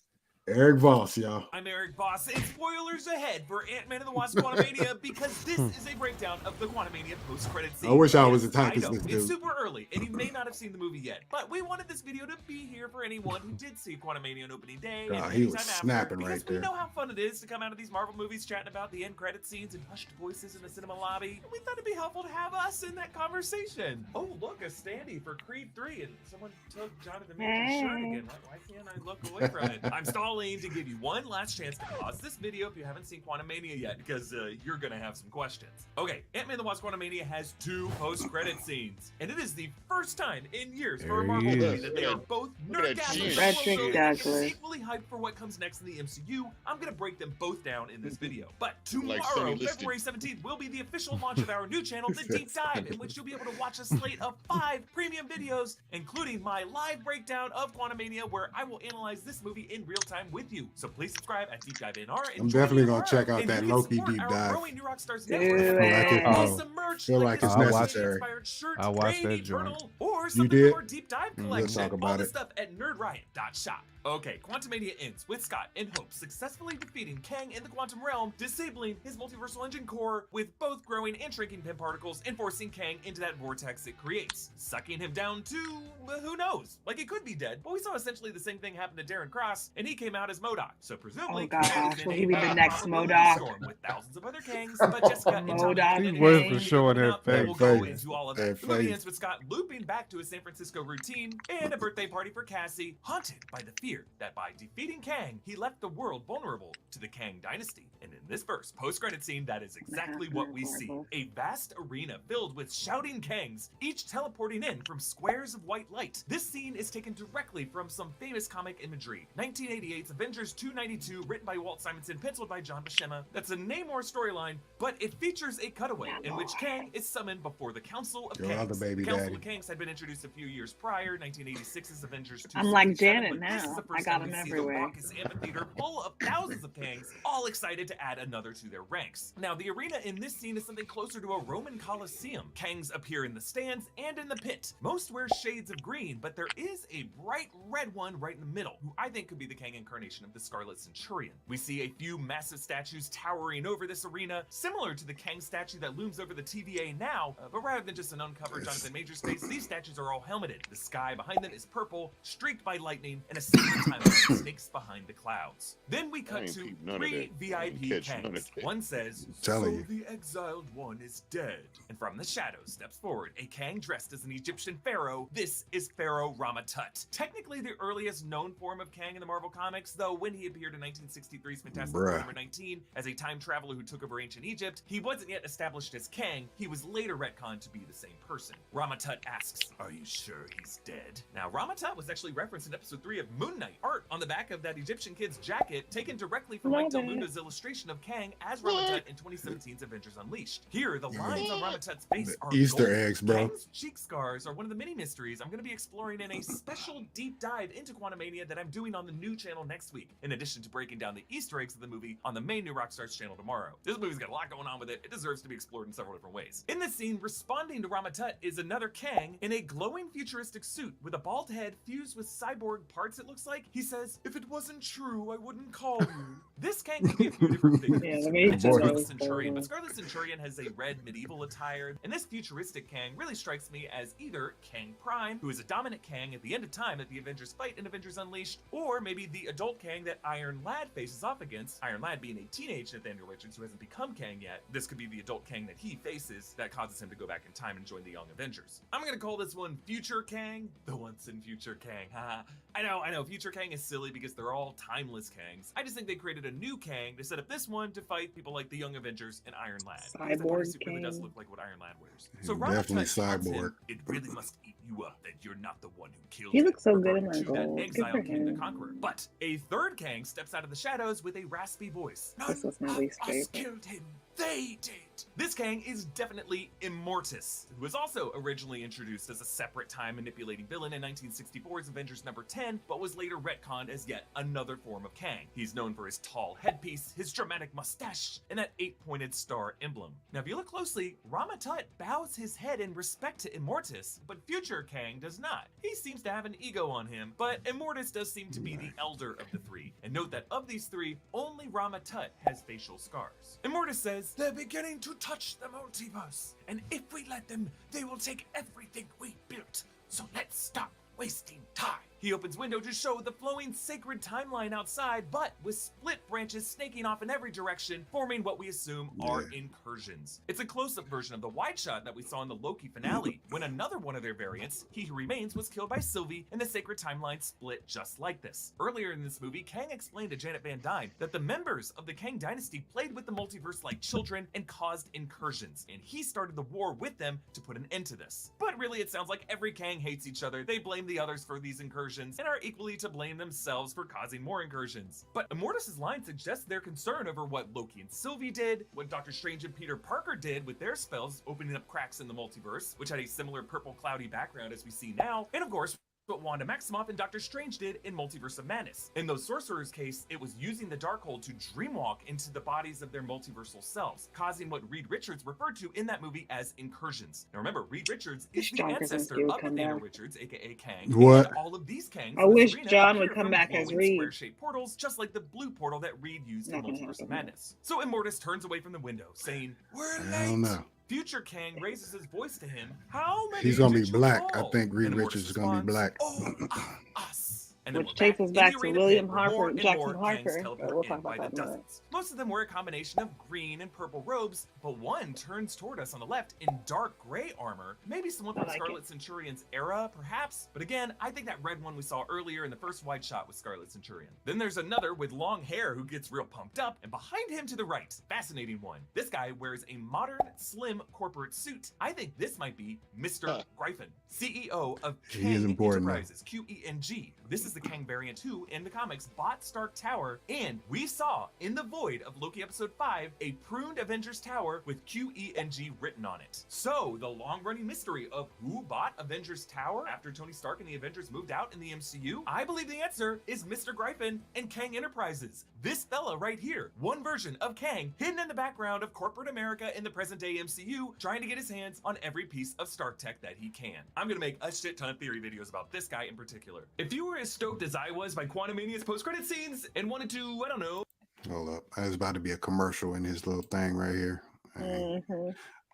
Eric Voss, y'all. I'm Eric Voss, and spoilers ahead for Ant-Man and the Wasp Quantumania because this is a breakdown of the Quantumania post-credit scene. I wish I was Yes, the type I of know, this it's dude. super early, and you may not have seen the movie yet, but we wanted this video to be here for anyone who did see Quantumania on opening day and he was anytime after, snapping because right we there. know how fun it is to come out of these Marvel movies chatting about the end credit scenes and hushed voices in the cinema lobby, and we thought it'd be helpful to have us in that conversation. Oh, look, a standee for Creed 3, and someone took Jonathan Major's shirt again. Why can't I look away from it? I'm stalling to give you one last chance to pause this video if you haven't seen Quantumania yet, because you're gonna have some questions. Okay, Ant-Man and the Wasp Quantumania has 2 post-credit scenes, and it is the first time in years for a Marvel There he movie is. that they are both Look at that nerdgastic, chin. Frederick Douglass. equally hyped for what comes next in the MCU. I'm gonna break them both down in this video. But Like tomorrow, Sonny Liston. February 17th, will be the official launch of our new channel, The Deep Dive, in which you'll be able to watch a slate of 5 premium videos, including my live breakdown of Quantumania, where I will analyze this movie in real time with you. So please subscribe at Deep Dive NR. I'm definitely gonna check out And that you can Loki support deep our dive. growing New Rockstars Do network it. Like it- awesome merch, feel like this it's necessary. inspired shirt, I watched rainy that joint. journal, or something did? from our Deep Dive We'll collection. talk All about the it. stuff at nerdriot.shop. Okay, Quantumania ends with Scott and Hope successfully defeating Kang in the quantum realm, disabling his multiversal engine core with both growing and shrinking pin particles and forcing Kang into that vortex it creates, sucking him down to, who knows? Like, he could be dead, but we saw essentially the same thing happen to Darren Cross, and he came out as MODOK. So presumably, Oh, gosh, Kang is in will a he be the next probability MODOK? storm with thousands of other Kangs, but Jessica and Tommy MODOK Hagen He was and for showing coming that up, and face. we'll go Face. into all of That that. The movie face. ends with Scott looping back to his San Francisco routine and a birthday party for Cassie, haunted by the fear that by defeating Kang, he left the world vulnerable to the Kang dynasty. And in this first post-credit scene, that is exactly what we see. A vast arena filled with shouting Kangs, each teleporting in from squares of white light. This scene is taken directly from some famous comic imagery. 1988's Avengers 292, written by Walt Simonson, penciled by John Buscema. That's a Namor storyline, but it features a cutaway in which Kang is summoned before the Council of Your Kangs. other baby the Council daddy. of Kangs had been introduced a few years prior, 1986's Avengers 2. I'm like Janet But this is now. the first I got time we him see the everywhere. raucous amphitheater full of thousands of Kangs, all excited to add another to their ranks. Now, the arena in this scene is something closer to a Roman Colosseum. Kangs appear in the stands and in the pit. Most wear shades of green, but there is a bright red one right in the middle, who I think could be the Kang incarnation of the Scarlet Centurion. We see a few massive statues towering over this arena, similar to the Kang statue that looms over the TVA now, but rather than just an uncovered Jonathan Majors face, these statues are all helmeted. The sky behind them is purple, streaked by lightning, and a single timeline snakes behind the clouds. Then we cut ain't to peep none of 3 that. I ain't VIP catch none of Kangs. that. One says, telling "So you. the exiled one is dead." And from the shadows steps forward a Kang dressed as an Egyptian pharaoh. This is Pharaoh Rama-Tut. Technically the earliest known form of Kang in the Marvel Comics, though when he appeared in 1963's Fantastic Four Bruh. number 19 as a time traveler who took over ancient Egypt, he wasn't yet established as Kang. He was later retconned to be the same person. Rama-Tut asks, "Are you sure he's dead?" Now, Rama-Tut was actually referenced in episode 3 of Moon Knight. Art on the back of that Egyptian kid's jacket, taken directly from Mike Love Del it. Mundo's illustration of Kang as Rama-Tut in 2017's Avengers Unleashed. Here, the lines on Rama-Tut's face The are Easter gold. eggs, bro. Kang's cheek scars are one of the many mysteries I'm going to be exploring in a special deep dive into Quantumania that I'm doing on the new channel next week, in addition to breaking down the Easter eggs of the movie on the main New Rockstars channel tomorrow. This movie's got a lot going on with it. It deserves to be explored in several different ways. In this scene, responding to Rama-Tut is another Kang in a glowing futuristic suit with a bald head fused with cyborg parts, it looks like. He says, "If it wasn't true, I wouldn't call you." This Kang could be a few different figures. Yeah, let I me mentioned Boy. Scarlet Centurion, but Scarlet Centurion has a red medieval attire, and this futuristic Kang really strikes me as either Kang Prime, who is a dominant Kang at the end of time that the Avengers fight in Avengers Unleashed, or maybe the adult Kang that Iron Lad faces off against, Iron Lad being a teenage Nathaniel Richards who hasn't become Kang yet. This could be the adult Kang that he faces that causes him to go back in time and join the Young Avengers. I'm gonna call this one Future Kang, the once and future Kang. Haha. I know, Future Kang is silly because they're all timeless Kangs. I just think they created a new Kang to set up this one to fight people like the Young Avengers and Iron Lad. Because that Cyborg suit really does Kang. look like what Iron Lad wears. He's So definitely Rama-Tut taunts him, cyborg. "It really must eat you up that you're not the one who killed He him," looks so good in referring that to that gold. Good exile for King the him. Conqueror. But a third Kang steps out of the shadows with a raspy voice. This was my "None least of us favorite. killed him. They did." This Kang is definitely Immortus, who was also originally introduced as a separate time-manipulating villain in 1964's Avengers number 10, but was later retconned as yet another form of Kang. He's known for his tall headpiece, his dramatic mustache, and that 8-pointed star emblem. Now, if you look closely, Rama Tut bows his head in respect to Immortus, but future Kang does not. He seems to have an ego on him, but Immortus does seem to be the elder of the three. And note that of these three, only Rama Tut has facial scars. Immortus says, "They're beginning to touch the multiverse, and if we let them, they will take everything we built. So let's stop wasting time." He opens window to show the flowing sacred timeline outside, but with split branches snaking off in every direction, forming what we assume are incursions. It's a close-up version of the wide shot that we saw in the Loki finale, when another one of their variants, He Who Remains, was killed by Sylvie, and the sacred timeline split just like this. Earlier in this movie, Kang explained to Janet Van Dyne that the members of the Kang dynasty played with the multiverse like children and caused incursions, and he started the war with them to put an end to this. But really, it sounds like every Kang hates each other. They blame the others for these incursions and are equally to blame themselves for causing more incursions. But Immortus' line suggests their concern over what Loki and Sylvie did, what Doctor Strange and Peter Parker did with their spells opening up cracks in the multiverse, which had a similar purple cloudy background as we see now, and of course, what Wanda Maximoff and Doctor Strange did in Multiverse of Madness. In those sorcerers' case, it was using the Darkhold to dreamwalk into the bodies of their multiversal selves, causing what Reed Richards referred to in that movie as incursions. Now remember, Reed Richards is the ancestor of Nathaniel Richards, aka Kang, What? and all of these Kangs. I wish John would come back as Reed. Square-shaped portals, just like the blue portal that Reed used in Multiverse of Madness. So Immortus turns away from the window, saying, "We're late." I don't know. Future Kang raises his voice to him. "How many He's gonna did be you black. call?" I think Reed And Richards is gonna be responds, black. "Oh, us." And then Which we're takes us in back the to arena William pit, where more Harper, and Jackson more Kangs Harper, teleport but we'll in talk by about the that in a minute. dozens. Most of them wear a combination of green and purple robes, but one turns toward us on the left in dark gray armor. Maybe someone from Scarlet Centurion's era, perhaps? But again, I think that red one we saw earlier in the first wide shot was Scarlet Centurion. Then there's another with long hair who gets real pumped up, and behind him to the right, fascinating one. This guy wears a modern, slim corporate suit. I think this might be Mr. Gryphon, CEO of Kang Enterprises, QENG. This is the Kang variant who, in the comics, bought Stark Tower, and we saw in the void of Loki episode 5 a pruned Avengers Tower with QENG written on it. So the long-running mystery of who bought Avengers Tower after Tony Stark and the Avengers moved out in the MCU, I believe the answer is Mr. Gryphon and Kang Enterprises. This fella right here, one version of Kang hidden in the background of corporate America in the present-day MCU, trying to get his hands on every piece of Stark tech that he can. I'm gonna make a shit ton of theory videos about this guy in particular. If you were as stoked as I was by Quantumania's post-credit scenes and wanted to, I don't know. Hold up. There's about to be a commercial in his little thing right here.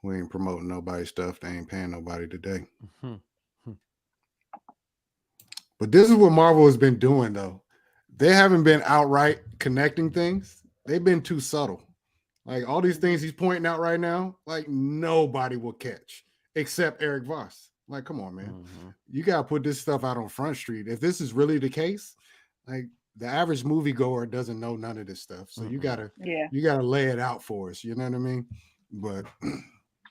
We ain't promoting nobody's stuff. They ain't paying nobody today. But this is what Marvel has been doing, though. They haven't been outright connecting things. They've been too subtle. Like all these things he's pointing out right now, like nobody will catch except Eric Voss. Like, come on, man. You got to put this stuff out on Front Street. If this is really the case, like the average moviegoer doesn't know none of this stuff. So you gotta lay it out for us. You know what I mean? But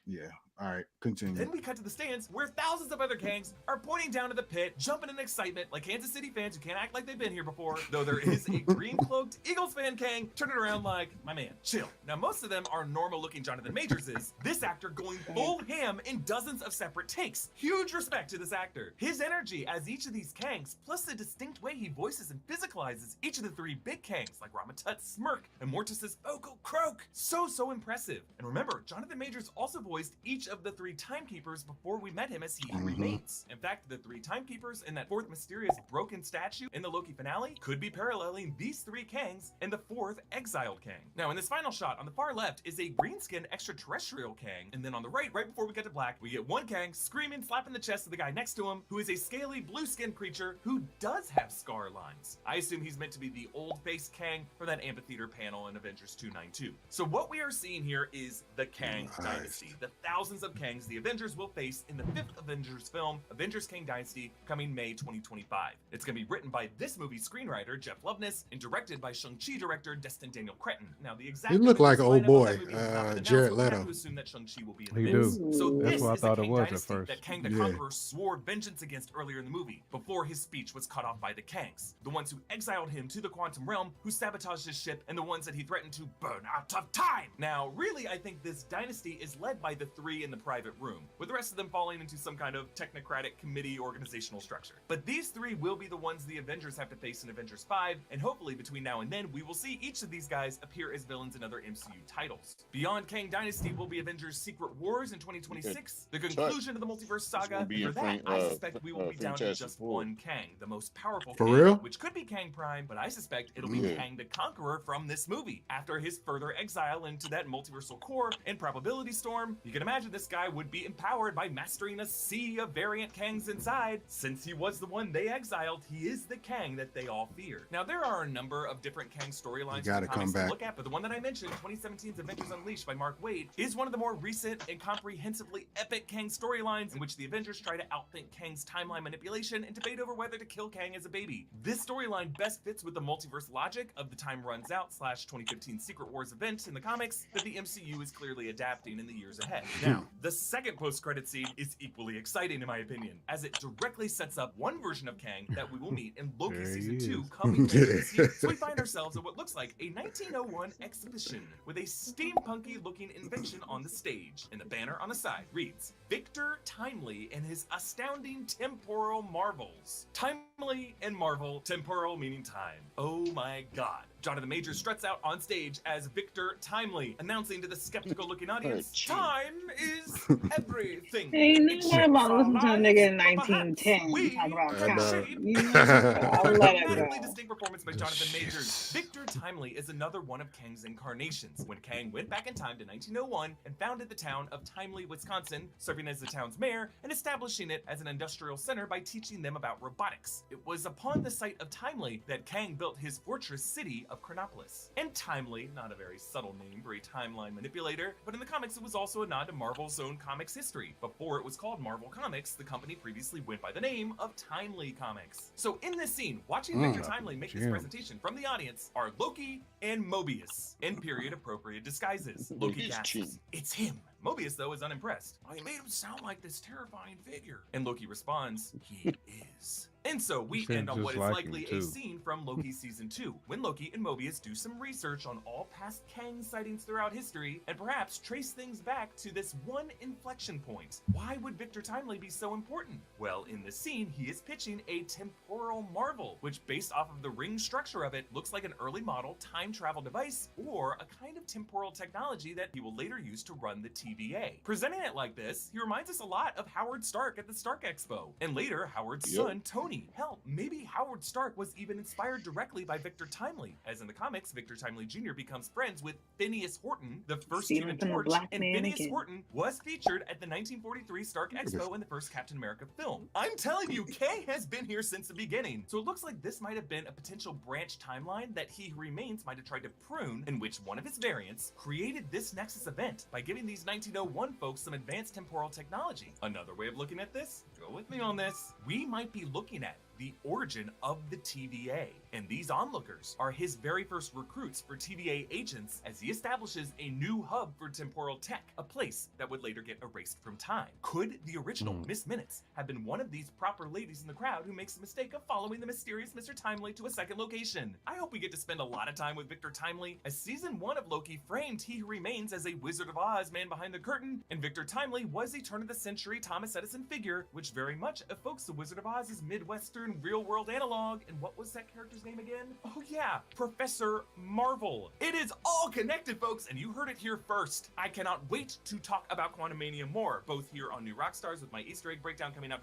yeah. All right, continue. Then we cut to the stands where thousands of other Kangs are pointing down to the pit, jumping in excitement like Kansas City fans who can't act like they've been here before, though there is a green-cloaked Eagles fan Kang turning around like, my man, chill. Now, most of them are normal-looking Jonathan Majorses. This actor going full ham in dozens of separate takes. Huge respect to this actor. His energy as each of these Kangs, plus the distinct way he voices and physicalizes each of the three big Kangs, like Rama Tut's smirk and Mortis's vocal croak. So impressive. And remember, Jonathan Majors also voiced each of the three timekeepers before we met him as He Who Remains. In fact, the three timekeepers in that fourth mysterious broken statue in the Loki finale could be paralleling these three Kangs and the fourth exiled Kang. Now, in this final shot, on the far left is a green-skinned extraterrestrial Kang, and then on the right before we get to black, we get one Kang screaming, slapping the chest of the guy next to him, who is a scaly blue-skinned creature who does have scar lines. I assume he's meant to be the old-faced Kang from that amphitheater panel in Avengers 292. So what we are seeing here is the Kang dynasty, the thousands thousands of Kangs the Avengers will face in the 5th Avengers film, Avengers Kang Dynasty, coming May 2025. It's going to be written by this movie's screenwriter, Jeff Loveness, and directed by Shang-Chi director Destin Daniel Cretton. Now, the exact He looked like an old lineup of boy, that movie has not been announced, Jared but we have Leto. to assume that Shang-Chi will be in the He mix. do. So That's this what I is thought the it Kang was at Dynasty first. that Kang the Yeah. Conqueror swore vengeance against earlier in the movie, before his speech was cut off by the Kangs, the ones who exiled him to the quantum realm, who sabotaged his ship, and the ones that he threatened to burn out of time. Now, really, I think this dynasty is led by the three in the private room, with the rest of them falling into some kind of technocratic committee organizational structure. But these three will be the ones the Avengers have to face in Avengers 5, and hopefully between now and then, we will see each of these guys appear as villains in other MCU titles. Beyond Kang Dynasty will be Avengers Secret Wars in 2026, the conclusion of the multiverse saga, and for that, I suspect we will be down to just one Kang, the most powerful For Kang, real? which could be Kang Prime, but I suspect it'll be Yeah. Kang the Conqueror from this movie. After his further exile into that multiversal core and probability storm, you can imagine this guy would be empowered by mastering a sea of variant Kangs inside. Since he was the one they exiled, he is the Kang that they all fear. Now, there are a number of different Kang storylines gotta for comics come back. to look at, but the one that I mentioned, 2017's Avengers Unleashed by Mark Waid, is one of the more recent and comprehensively epic Kang storylines in which the Avengers try to outthink Kang's timeline manipulation and debate over whether to kill Kang as a baby. This storyline best fits with the multiverse logic of the Time Runs Out / 2015 Secret Wars event in the comics that the MCU is clearly adapting in the years ahead. Now, the second post-credit scene is equally exciting in my opinion, as it directly sets up one version of Kang that we will meet in Loki There he Season 2 is. coming later this year. So we find ourselves at what looks like a 1901 exhibition with a steampunky looking invention on the stage, and the banner on the side reads, Victor Timely and his astounding temporal marvels. Timely and marvel, temporal meaning time. Oh my god. Jonathan Majors struts out on stage as Victor Timely, announcing to the skeptical-looking audience, time is everything. Hey, It no more shapes about our listening to a lives, nigga in but perhaps 1910 we talk about I can know. time. shape You know, I'll let it dramatically go. distinct performance by The Jonathan shit. Majors. Victor Timely is another one of Kang's incarnations. When Kang went back in time to 1901 and founded the town of Timely, Wisconsin, serving as the town's mayor and establishing it as an industrial center by teaching them about robotics. It was upon the site of Timely that Kang built his fortress city of Chronopolis. And Timely, not a very subtle name for a timeline manipulator, but in the comics it was also a nod to Marvel's own comics history. Before it was called Marvel Comics, the company previously went by the name of Timely Comics. So in this scene, watching Victor Timely make this Jim. presentation from the audience are Loki and Mobius in period-appropriate disguises. Loki His gasps, chin. "It's him." Mobius, though, is unimpressed. "I made him sound like this terrifying figure." And Loki responds, "He is." And so we He end on sounds what is just like likely him, a too. scene from Loki Season 2, when Loki and Mobius do some research on all past Kang sightings throughout history, and perhaps trace things back to this one inflection point. Why would Victor Timely be so important? Well, in this scene, he is pitching a temporal marvel, which based off of the ring structure of it, looks like an early model time travel device, or a kind of temporal technology that he will later use to run the TVA. Presenting it like this, he reminds us a lot of Howard Stark at the Stark Expo, and later Howard's Yep. son, Tony. Hell, maybe Howard Stark was even inspired directly by Victor Timely, as in the comics, Victor Timely Jr. becomes friends with Phineas Horton, the first Stealing Human from the Torch, black and man Phineas again. Horton was featured at the 1943 Stark Expo and the first Captain America film. I'm telling you, Kang has been here since the beginning, so it looks like this might have been a potential branch timeline that He Who Remains might have tried to prune, in which one of his variants created this Nexus event by giving these 1901 folks some advanced temporal technology. Another way of looking at this, go with me on this, we might be looking at the origin of the TVA. And these onlookers are his very first recruits for TVA agents as he establishes a new hub for temporal tech, a place that would later get erased from time. Could the original Miss Minutes have been one of these proper ladies in the crowd who makes the mistake of following the mysterious Mr. Timely to a second location? I hope we get to spend a lot of time with Victor Timely, as season 1 of Loki framed He Who Remains as a Wizard of Oz man behind the curtain, and Victor Timely was a turn-of-the-century Thomas Edison figure, which very much evokes the Wizard of Oz's Midwestern real-world analog. And what was that character's name again? Oh yeah, Professor Marvel. It is all connected, folks, and you heard it here first. I cannot wait to talk about Quantumania more, both here on New Rockstars with my Easter egg breakdown coming out.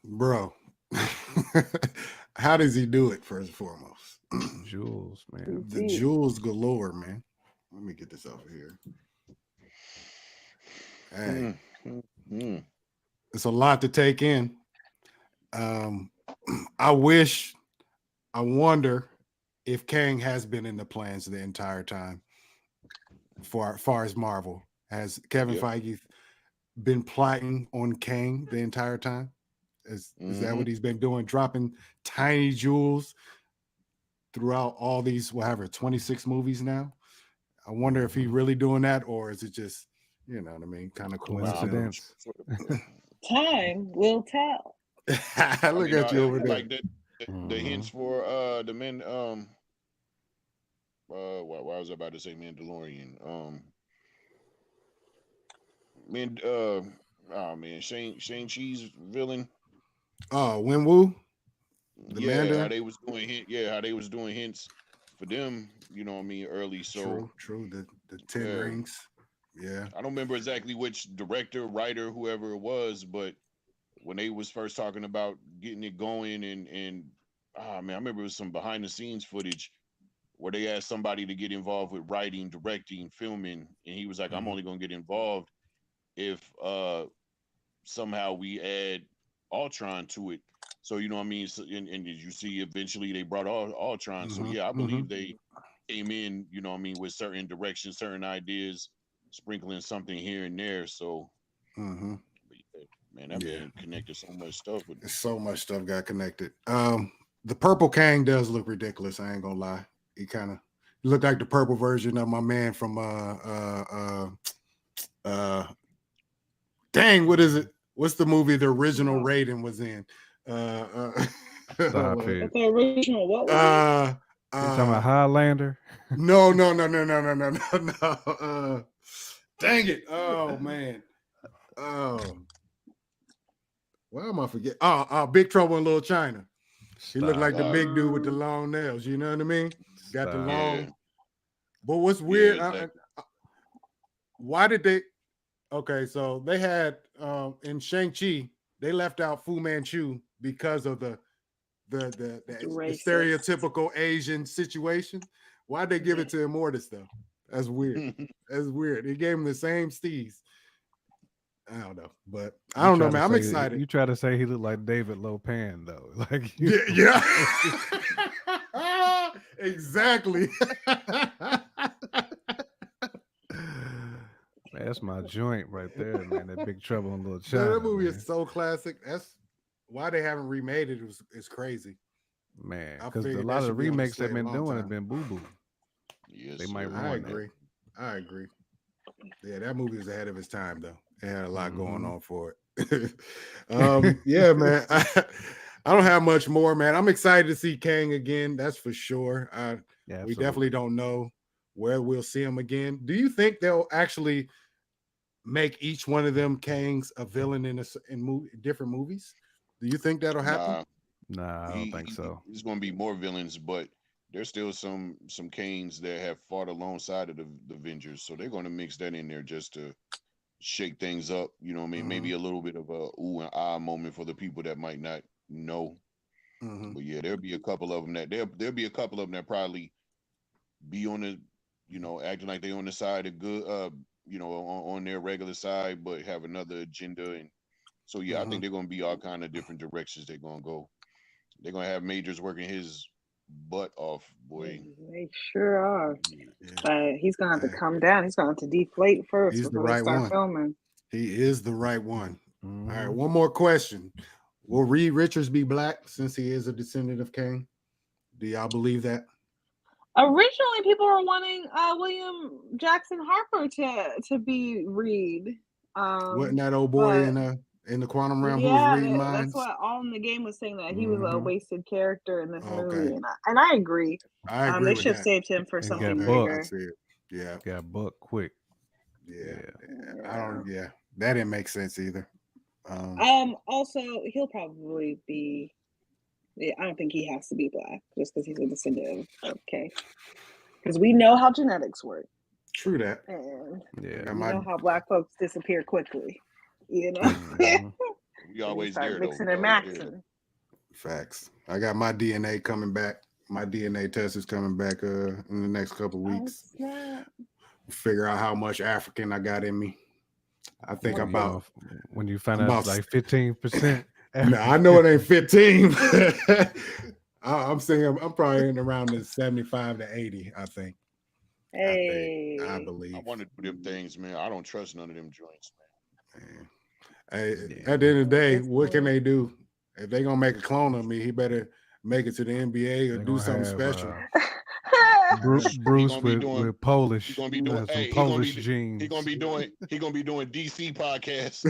Bro, how does he do it, first and foremost? Jewels, man. The jewels galore, man. Let me get this over here. Hey, it's a lot to take in. I wonder if Kang has been in the plans the entire time for as far as Marvel. Has Kevin Feige been plotting on Kang the entire time? Is that what he's been doing? Dropping tiny jewels throughout all these, whatever, 26 movies now? I wonder if he really doing that, or is it just, you know what I mean, kind of coincidence. Time will tell. Look at you over there. Like the hints for the men. What was I about to say? Mandalorian. Shang-Chi's villain. Oh, Wenwu. How they was doing hints for them. You know what I mean? Early. So true. The 10 rings. Yeah. I don't remember exactly which director, writer, whoever it was, but when they was first talking about getting it going and I remember it was some behind the scenes footage where they asked somebody to get involved with writing, directing, filming, and he was like, I'm only gonna get involved if somehow we add Ultron to it. So you know what I mean? So, and as you see, eventually they brought Ultron. So yeah, I believe they came in, you know what I mean, with certain directions, certain ideas, sprinkling something here and there. So man, that man connected so much stuff with so much stuff got connected. The purple Kang does look ridiculous, I ain't gonna lie. He kind of looked like the purple version of my man from dang, what is it? What's the movie the original Raiden was in? Stop it. The original what was it? You talking about Highlander? No. Dang it. Oh man. Why am I forgetting? Big Trouble in Little China. He looked like the big dude with the long nails. You know what I mean? Got the long. Yeah. But what's weird? Exactly. Why did they? Okay, so they had in Shang-Chi, they left out Fu Manchu because of the stereotypical Asian situation. Why'd they give it to Immortus though? That's weird. That's weird. They gave him the same steez. I don't know, but I don't know, man. I'm excited. You try to say he looked like David Lopan, though. Like, yeah. Exactly. That's my joint right there, man. That Big Trouble in Little China. That movie is so classic. That's why they haven't remade it. It's crazy, man. Because a lot of the remakes they've been doing have been boo boo. Yes, they might. I agree. Yeah, that movie was ahead of its time, though. It had a lot going on for it. Yeah, man. I don't have much more, man. I'm excited to see Kang again. That's for sure. We definitely don't know where we'll see him again. Do you think they'll actually make each one of them Kangs a villain in different movies? Do you think that'll happen? Nah, I don't think so. There's going to be more villains, but there's still some Kangs that have fought alongside of the Avengers, so they're going to mix that in there just to shake things up. You know what I mean? Maybe a little bit of a ooh and ah moment for the people that might not know. But yeah, there'll be a couple of them there'll be a couple of them that probably be on the, you know, acting like they on the side of good, you know, on their regular side, but have another agenda. And so yeah, I think they're going to be all kind of different directions they're going to go. They're going to have Majors working his butt off, boy. They sure are. Yeah. He's gonna have to come down. He's gonna have to deflate first. He's the right one. Filming. He is the right one. All right, one more question. Will Reed Richards be black since he is a descendant of Kang? Do y'all believe that? Originally, people were wanting William Jackson Harper to be Reed. Wasn't that old boy in the quantum realm who was reading minds? That's what All in the Game was saying, that he was a wasted character in this movie, and I agree. They should have saved him for something bigger. Yeah, got booked quick. Yeah, that didn't make sense either. Also, he'll probably be. Yeah, I don't think he has to be black just because he's a descendant of Kang. Because we know how genetics work. True that. And we know how black folks disappear quickly. You know, we always start mixing and maxing. Facts. I got my DNA coming back. My DNA test is coming back in the next couple of weeks. Figure out how much African I got in me. I think about when you find out it's like 15%. No, I know it ain't 15. I'm saying I'm probably in around the 75 to 80. I think. Hey, I believe. I want to do them things, man. I don't trust none of them joints, man. Hey, at the end of the day, what can they do? If they're gonna make a clone of me, he better make it to the NBA or do something special. Bruce with Polish. He's gonna be doing Polish genes. He's gonna be doing DC podcasts.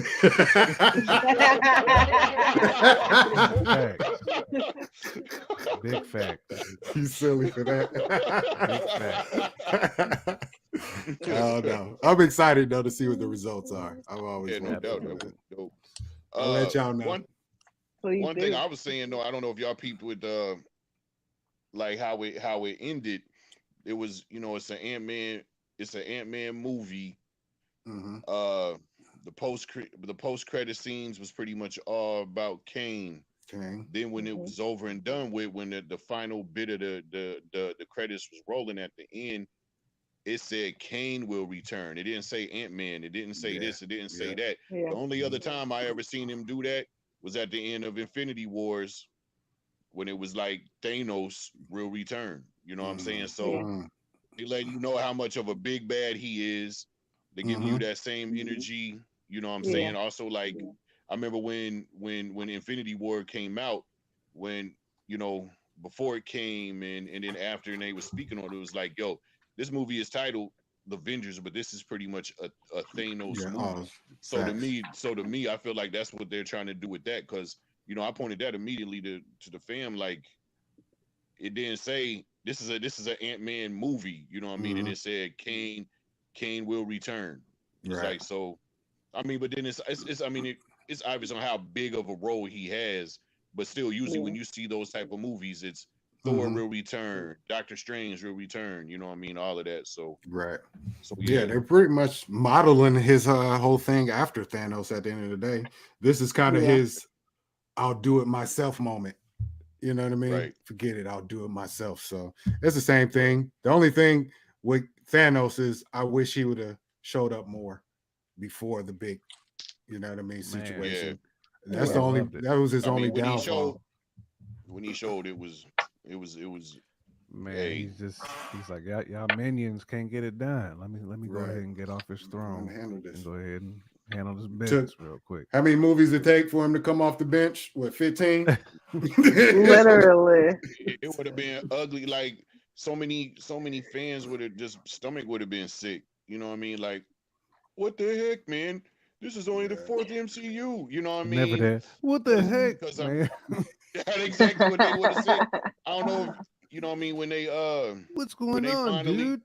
Big fact. He's silly for that. Big fact. Oh no. I'm excited though to see what the results are. I'm always no doubt. Dope. I'll let y'all know. One thing I was saying though, I don't know if y'all people would like how it ended. It was, it's an Ant-Man movie. Mm-hmm. The post credit scenes was pretty much all about Kane. Then when it was over and done with, when the final bit of the credits was rolling at the end, it said Kane will return. It didn't say Ant-Man. It didn't say this. It didn't say that. The only other time I ever seen him do that was at the end of Infinity Wars, when it was like Thanos will return. You know what I'm saying? So they letting you know how much of a big bad he is. They giving you that same energy. You know what I'm saying? Also, like, I remember when Infinity War came out, when, before it came and then after, and they was speaking on it, it was like, yo, this movie is titled The Avengers, but this is pretty much a Thanos movie. So to me, I feel like that's what they're trying to do with that, because I pointed that immediately to the fam, like, it didn't say this is an Ant-Man movie, you know what I mean? And it said Kane will return. It's like, so I mean, but then it's obvious on how big of a role he has, but still, usually when you see those type of movies, it's Thor will return, Doctor Strange will return, you know what I mean? All of that. So they're pretty much modeling his whole thing after Thanos at the end of the day. This is kind of his I'll do it myself moment. You know what I mean? Right. Forget it, I'll do it myself. So it's the same thing. The only thing with Thanos is I wish he would have showed up more before the big, situation. That's the only that was his only downfall. When he showed, it was man, he's like, y'all minions can't get it done. Let me go ahead and get off his throne and go ahead and handle this business real quick. How many movies it take for him to come off the bench? What, 15? Literally. It would have been ugly. Like, so many fans would have stomach would have been sick. You know what I mean? Like, what the heck, man? This is only the 4th MCU. You know what I mean? Never that. What the heck, man? That's exactly what they would have said. I don't know if you know what I mean, when they what's going on, dude?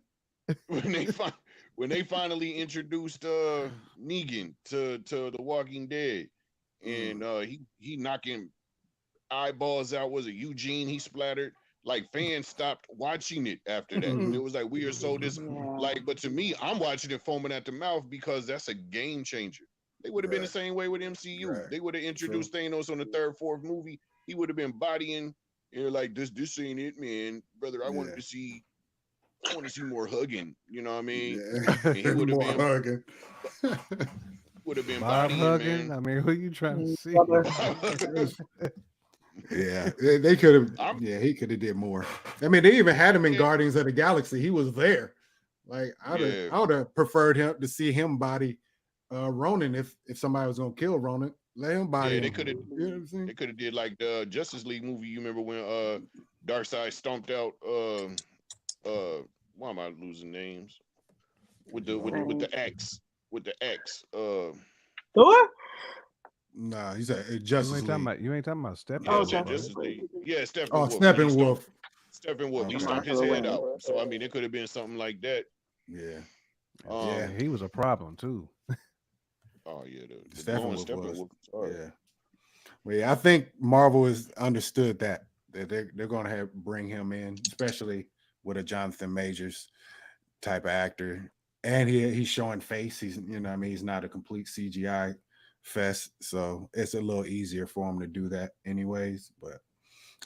When they finally introduced Negan to The Walking Dead, and he knocking eyeballs out. Was it Eugene? He splattered. Like, fans stopped watching it after that. It was like, we are so like, but to me, I'm watching it foaming at the mouth, because that's a game changer. They would have been the same way with MCU. They would have introduced Thanos on the 3rd, 4th movie. He would have been bodying, and like, this ain't it, man, brother. I want to see more hugging. You know what I mean? And he would have been hugging. Would have been Bob bodying, hugging. man. I mean, who are you trying to see? They could have. He could have did more. I mean, they even had him in Guardians of the Galaxy. He was there. Like, I would have preferred him to see him body Ronan if somebody was gonna kill Ronan. Let him body. They could have. They could have did like the Justice League movie. You remember when Darkseid stomped out why am I losing names? With the axe. With the axe. Thor? Nah, he's a Justice League. You ain't talking about Steppenwolf. Oh, Justice League. Yeah, Steppenwolf. Oh, Steppenwolf. Steppenwolf. He stomped his head out. So I mean, it could have been something like that. Yeah. He was a problem too. Oh yeah, the Steppenwolf. Well, yeah, I think Marvel has understood that they're going to bring him in, especially with a Jonathan Majors type of actor, and he's showing face. He's he's not a complete CGI fest, so it's a little easier for him to do that, anyways. But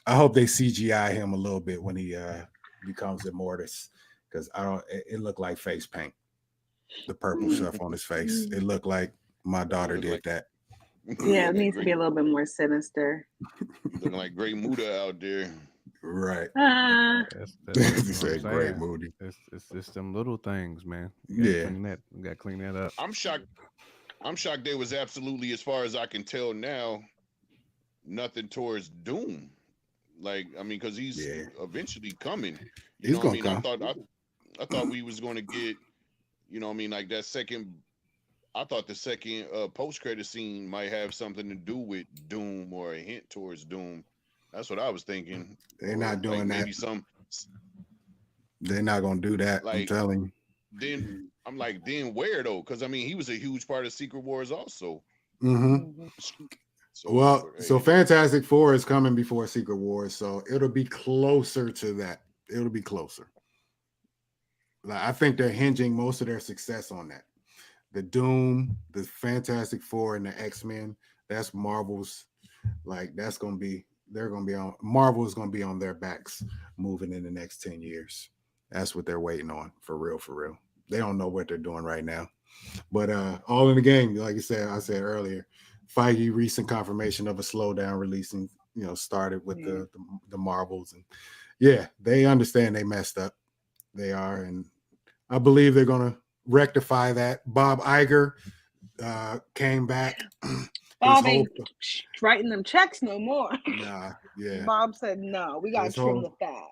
I hope they CGI him a little bit when he becomes Immortus, because it looked like face paint. The purple stuff on his face. It looked like my daughter did that. Yeah, it needs to be a little bit more sinister. Looking like Great Muda out there. Right. That's Great Moody. It's just them little things, man. You gotta clean that up. I'm shocked I'm shocked there was absolutely, as far as I can tell now, nothing towards Doom. Like, I mean, because he's eventually coming. You He's know what I gonna mean? come. I thought we was going to get, you know what I mean, like that second. I thought the second post-credit scene might have something to do with Doom or a hint towards Doom. That's what I was thinking. They're not doing maybe that. They're not gonna do that. Like, I'm telling you. Then I'm like, then where though? Because I mean, he was a huge part of Secret Wars also. Mm-hmm. So Fantastic Four is coming before Secret Wars, so it'll be closer to that. It'll be closer. Like, I think they're hinging most of their success on that. The Doom, the Fantastic Four, and the X-Men. That's Marvel's. Like, that's gonna be. They're gonna be on. Marvel is gonna be on their backs moving in the next 10 years. That's what they're waiting on, for real, for real. They don't know what they're doing right now. But all in the game, like I said earlier, Feige recent confirmation of a slowdown releasing, started with the Marvels. And yeah, they understand they messed up. They are. And I believe they're going to rectify that. Bob Iger came back. Bob ain't writing them checks no more. Nah, yeah. Bob said, no, we got to trim the fat.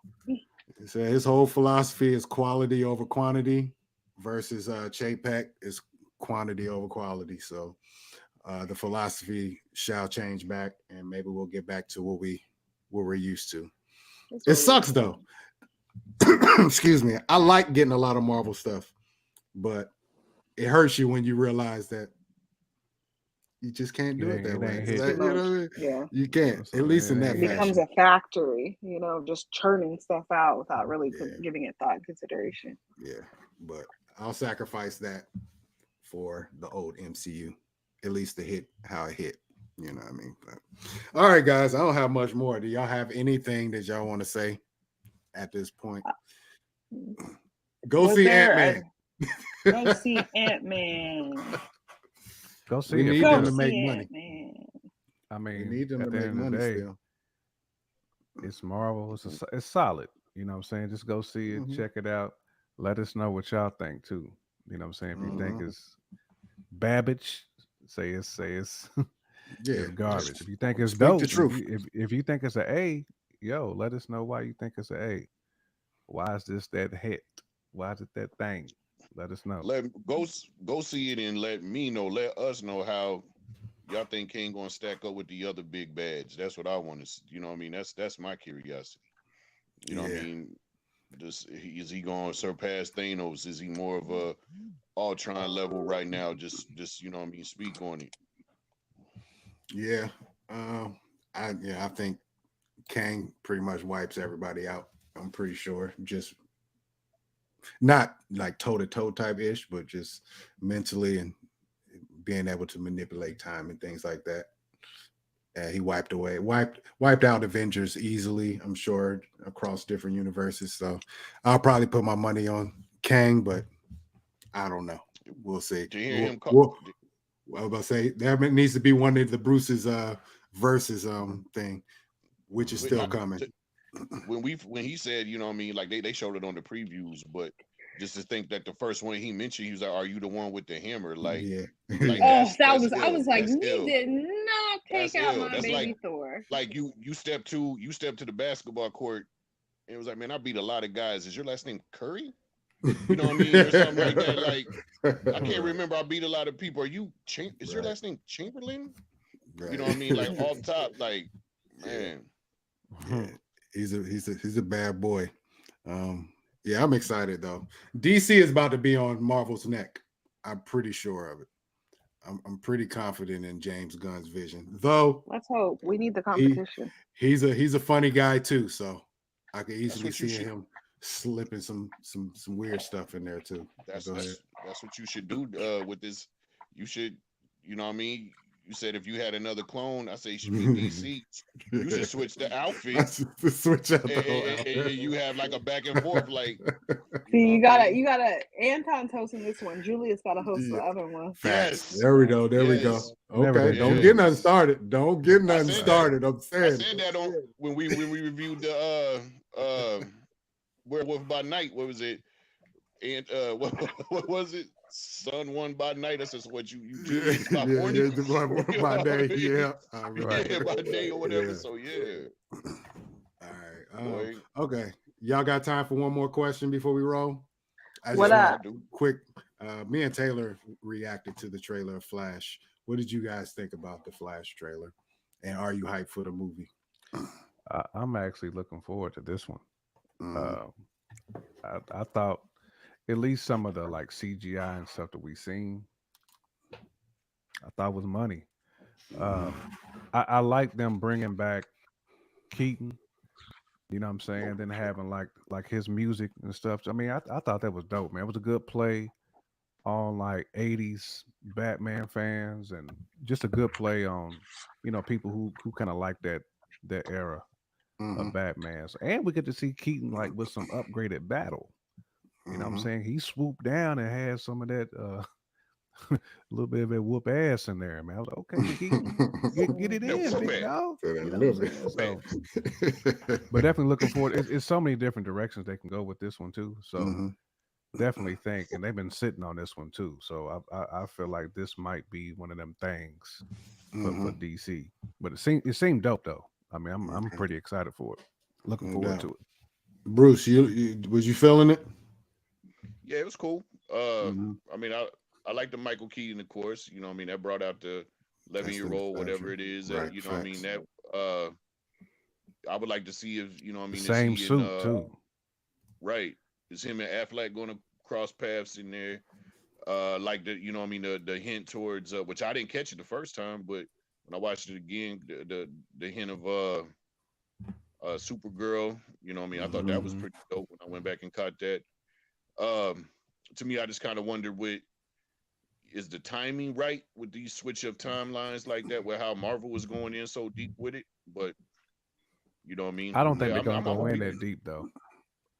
So his whole philosophy is quality over quantity versus Chapek is quantity over quality. So the philosophy shall change back, and maybe we'll get back to what we're used to. It sucks though. Excuse me. I like getting a lot of Marvel stuff, but it hurts you when you realize that you just can't do it that way. Yeah, you can't. At least in that it becomes a factory, just churning stuff out without really giving it thought and consideration. Yeah, but I'll sacrifice that for the old MCU, at least to hit how it hit. You know what I mean? But, all right, guys, I don't have much more. Do y'all have anything that y'all want to say at this point? Go see Ant-Man. Go see Ant-Man. Go see we it. Need them to make money. I mean, we need them to make money still. It's Marvel. It's solid. You know what I'm saying? Just go see it, check it out. Let us know what y'all think too. You know what I'm saying? If you think it's Babbage, say it's it's garbage. If you think it's dope, if you think it's an A, let us know why you think it's an A. Why is this that hit? Why is it that thing? Let us know. Go see it and let me know. Let us know how y'all think King gonna stack up with the other big bads. That's what I want to see. You know what I mean? That's my curiosity. You know what I mean? Is he gonna surpass Thanos? Is he more of a Ultron level right now? Just you know what I mean? Speak on it. Yeah. I think Kang pretty much wipes everybody out. I'm pretty sure. Just not like toe-to-toe type ish, but just mentally and being able to manipulate time and things like that. He wiped out Avengers easily, I'm sure, across different universes. So I'll probably put my money on Kang, but I don't know. We'll see. Do you hear him call? I was about to say there needs to be one of the Bruce's versus thing, which is still coming. When he said, you know what I mean, like they showed it on the previews, but just to think that the first one he mentioned, he was like, "Are you the one with the hammer?" Like, like I was like, you did not take out my baby like, Thor. Like you step to the basketball court, and it was like, man, I beat a lot of guys. Is your last name Curry? You know what I mean, or something like that. Like, I can't remember. I beat a lot of people. Are you? Is your last name Chamberlain? Right. You know what I mean? Like off top, like, man. Yeah. He's a bad boy. Yeah, I'm excited though. DC is about to be on Marvel's neck. I'm pretty sure of it. I'm pretty confident in James Gunn's vision. Though, let's hope. We need the competition. He's a funny guy too, so I could easily see him slipping some weird stuff in there too. That's what you should do with this. You should, you know what I mean? You said if you had another clone, I say you should be DC. You should switch the outfit. Switch out the whole outfit. And you have like a back and forth, like. See, you gotta. Anton's hosting this one. Julius gotta host the other one. Yes. There we go. We go. Okay. Don't get nothing started. Don't get nothing started. I'm saying. I said that on when we reviewed the Werewolf by Night. What was it? And what was it? Sun one by night. That's just what you choose by morning. By day, yeah. Yeah, by day or whatever. Yeah. So yeah. All right. Okay. Y'all got time for one more question before we roll? What up? Quick. Me and Taylor reacted to the trailer of Flash. What did you guys think about the Flash trailer? And are you hyped for the movie? I'm actually looking forward to this one. I thought at least some of the like CGI and stuff that we seen, I thought was money. I like them bringing back Keaton. You know what I'm saying? Then having like his music and stuff. I mean, I thought that was dope, man. It was a good play on like 80s Batman fans and just a good play on, people who kind of like that era of Batman. And we get to see Keaton like with some upgraded battle. You know what I'm saying? He swooped down and had some of that a little bit of that whoop ass in there, man. I was like, okay, Keaton, get it in, big dog. So, but definitely looking forward. It's so many different directions they can go with this one too. So definitely think, and they've been sitting on this one too. So I feel like this might be one of them things for DC. But it seemed dope though. I mean, I'm pretty excited for it. Looking forward to it. Bruce, you was you feeling it? Yeah, it was cool. I mean, I like the Michael Keaton, of course. You know what I mean? That brought out the 11-year-old, whatever it is. Right, you know what I mean? That I would like to see if, you know what I mean? Same suit, too. Right. Is him and Affleck going to cross paths in there? Like the, you know what I mean? The hint towards, which I didn't catch it the first time, but when I watched it again, the hint of Supergirl, you know what I mean? I thought that was pretty dope when I went back and caught that. To me, I just kind of wondered is the timing right with these switch of timelines like that, where how Marvel was going in so deep with it, but you know what I mean? I don't think they're gonna go in that deep though.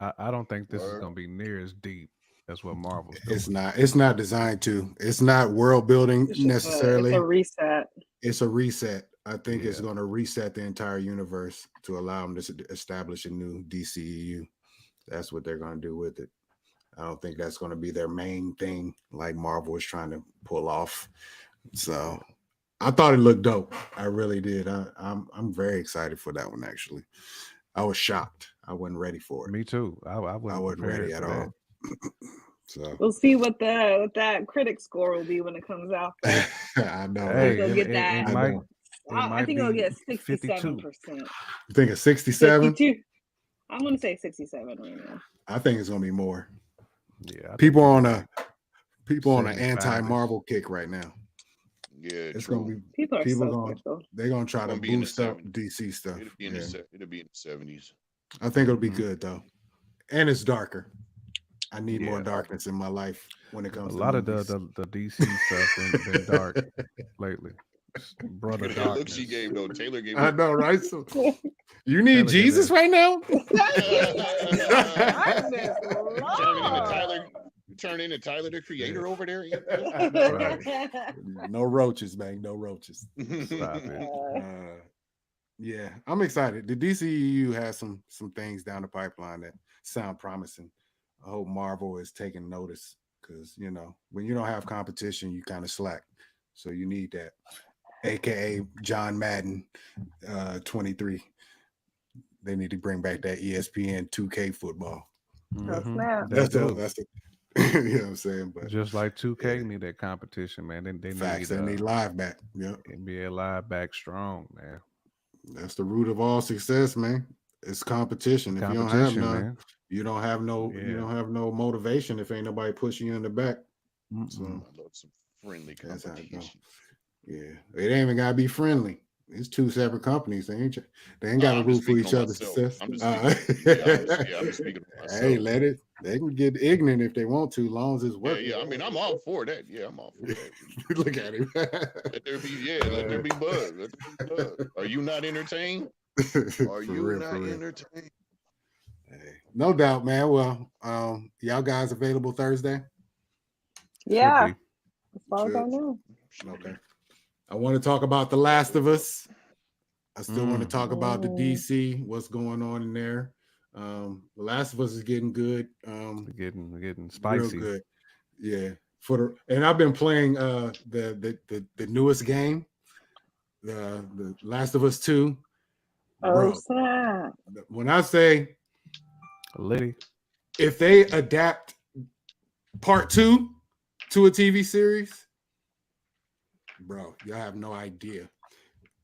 I don't think this is gonna be near as deep as what Marvel's doing. It's not designed to. It's not world building necessarily. It's a reset. It's a reset. I think it's going to reset the entire universe to allow them to establish a new DCEU. That's what they're going to do with it. I don't think that's going to be their main thing like Marvel is trying to pull off. So I thought it looked dope. I really did. I'm very excited for that one, actually. I was shocked. I wasn't ready for it. Me too. I wasn't ready at all. So we'll see what that critic score will be when it comes out. I know. Hey, it'll get that. I think it'll get 67%. You think it's 67? 52. I'm going to say 67 right now. I think it's going to be more. Yeah, people on an anti-Marvel kick right now. Yeah, it's gonna be people they're gonna try to boost up DC stuff. It'll be in the 70s. I think it'll be good though, and it's darker. I need more darkness in my life when it comes. A lot of the DC stuff been dark lately. Brother, darkness. Look, she gave though. Taylor gave. I know, right? So you need Jesus right now. Turn into Tyler the Creator over there. No roaches, man. No roaches. Stop it. Yeah, I'm excited. The DCEU has some things down the pipeline that sound promising. I hope Marvel is taking notice because when you don't have competition, you kind of slack. So you need that. AKA John Madden 23. They need to bring back that ESPN 2K football. That's it. You know what I'm saying? But just like 2K need that competition, man. They need live back. Yep. NBA live back strong, man. That's the root of all success, man. It's competition. If you don't have none, man. You don't have no motivation if ain't nobody pushing you in the back. So I love some friendly competition. Yeah, it ain't even gotta be friendly. It's two separate companies. They ain't got to root for each other's success. I'm just speaking of myself. Hey, let it. They can get ignorant if they want to, as long as it's working. Yeah. I mean, I'm all for that. Yeah, I'm all for that. Look at him. Let there be buzz. Are you not entertained? Are you not entertained? Hey, no doubt, man. Well, y'all guys available Thursday? Yeah, as far as I know. Okay. I want to talk about The Last of Us. I still want to talk about the DC, what's going on in there. The Last of Us is getting good. Getting spicy. Real good. Yeah. and I've been playing the newest game, the Last of Us 2. Oh, snap. When I say Liddy, if they adapt part 2 to a TV series, bro, y'all have no idea.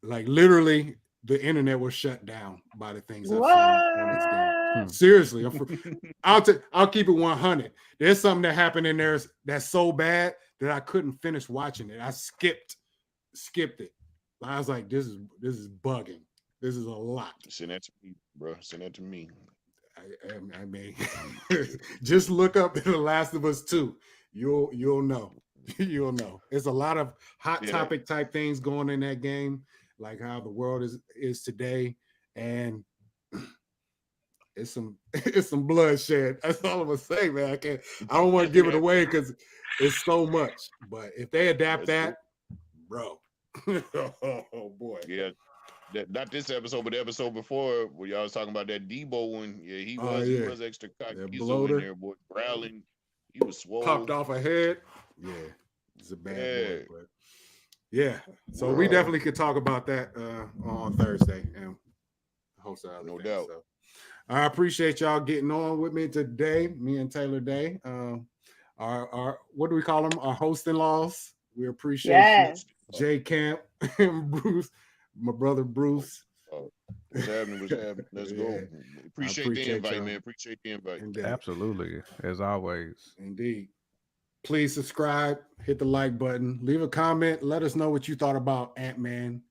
Like literally, the internet was shut down by the things I've seen on this game. Seriously, I'll keep it 100. There's something that happened in there that's so bad that I couldn't finish watching it. I skipped it. I was like, this is bugging. This is a lot. Send that to me, bro. Send that to me. I mean, just look up The Last of Us 2. You'll know. You'll know. There's a lot of hot topic type things going in that game, like how the world is today, and it's some bloodshed. That's all I'm gonna say, man. I don't want to give it away because it's so much. But if they adapt that, bro, oh boy, yeah. Not this episode, but the episode before where y'all was talking about that Debo one. Yeah, he was extra cocky. He's in there, boy, growling. He was swole. Popped off a head. Yeah, it's a bad boy. But yeah, so we definitely could talk about that on Thursday and host of no doubt. So I appreciate y'all getting on with me today. Me and Taylor Day. Our what do we call them? Our host-in-laws. We appreciate you, Jay Camp and Bruce. My brother Bruce. What's happening? Let's go. Appreciate the invite, man. Appreciate the invite. Indeed. Absolutely, as always. Indeed. Please subscribe, hit the like button, leave a comment. Let us know what you thought about Ant-Man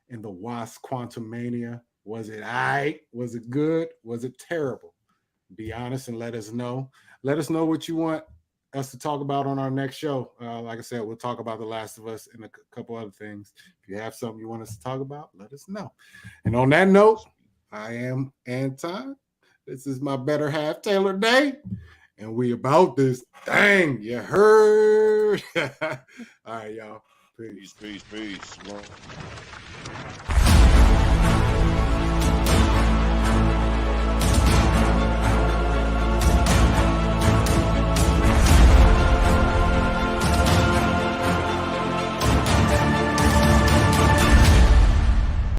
and the Wasp Quantumania. Was it all right? Was it good? Was it terrible? Be honest and let us know. Let us know what you want us to talk about on our next show. Like I said, we'll talk about The Last of Us and a couple other things. If you have something you want us to talk about, let us know. And on that note, I am Anton. This is my better half, Taylor Day. And we about this thing. You heard? All right, y'all. Peace.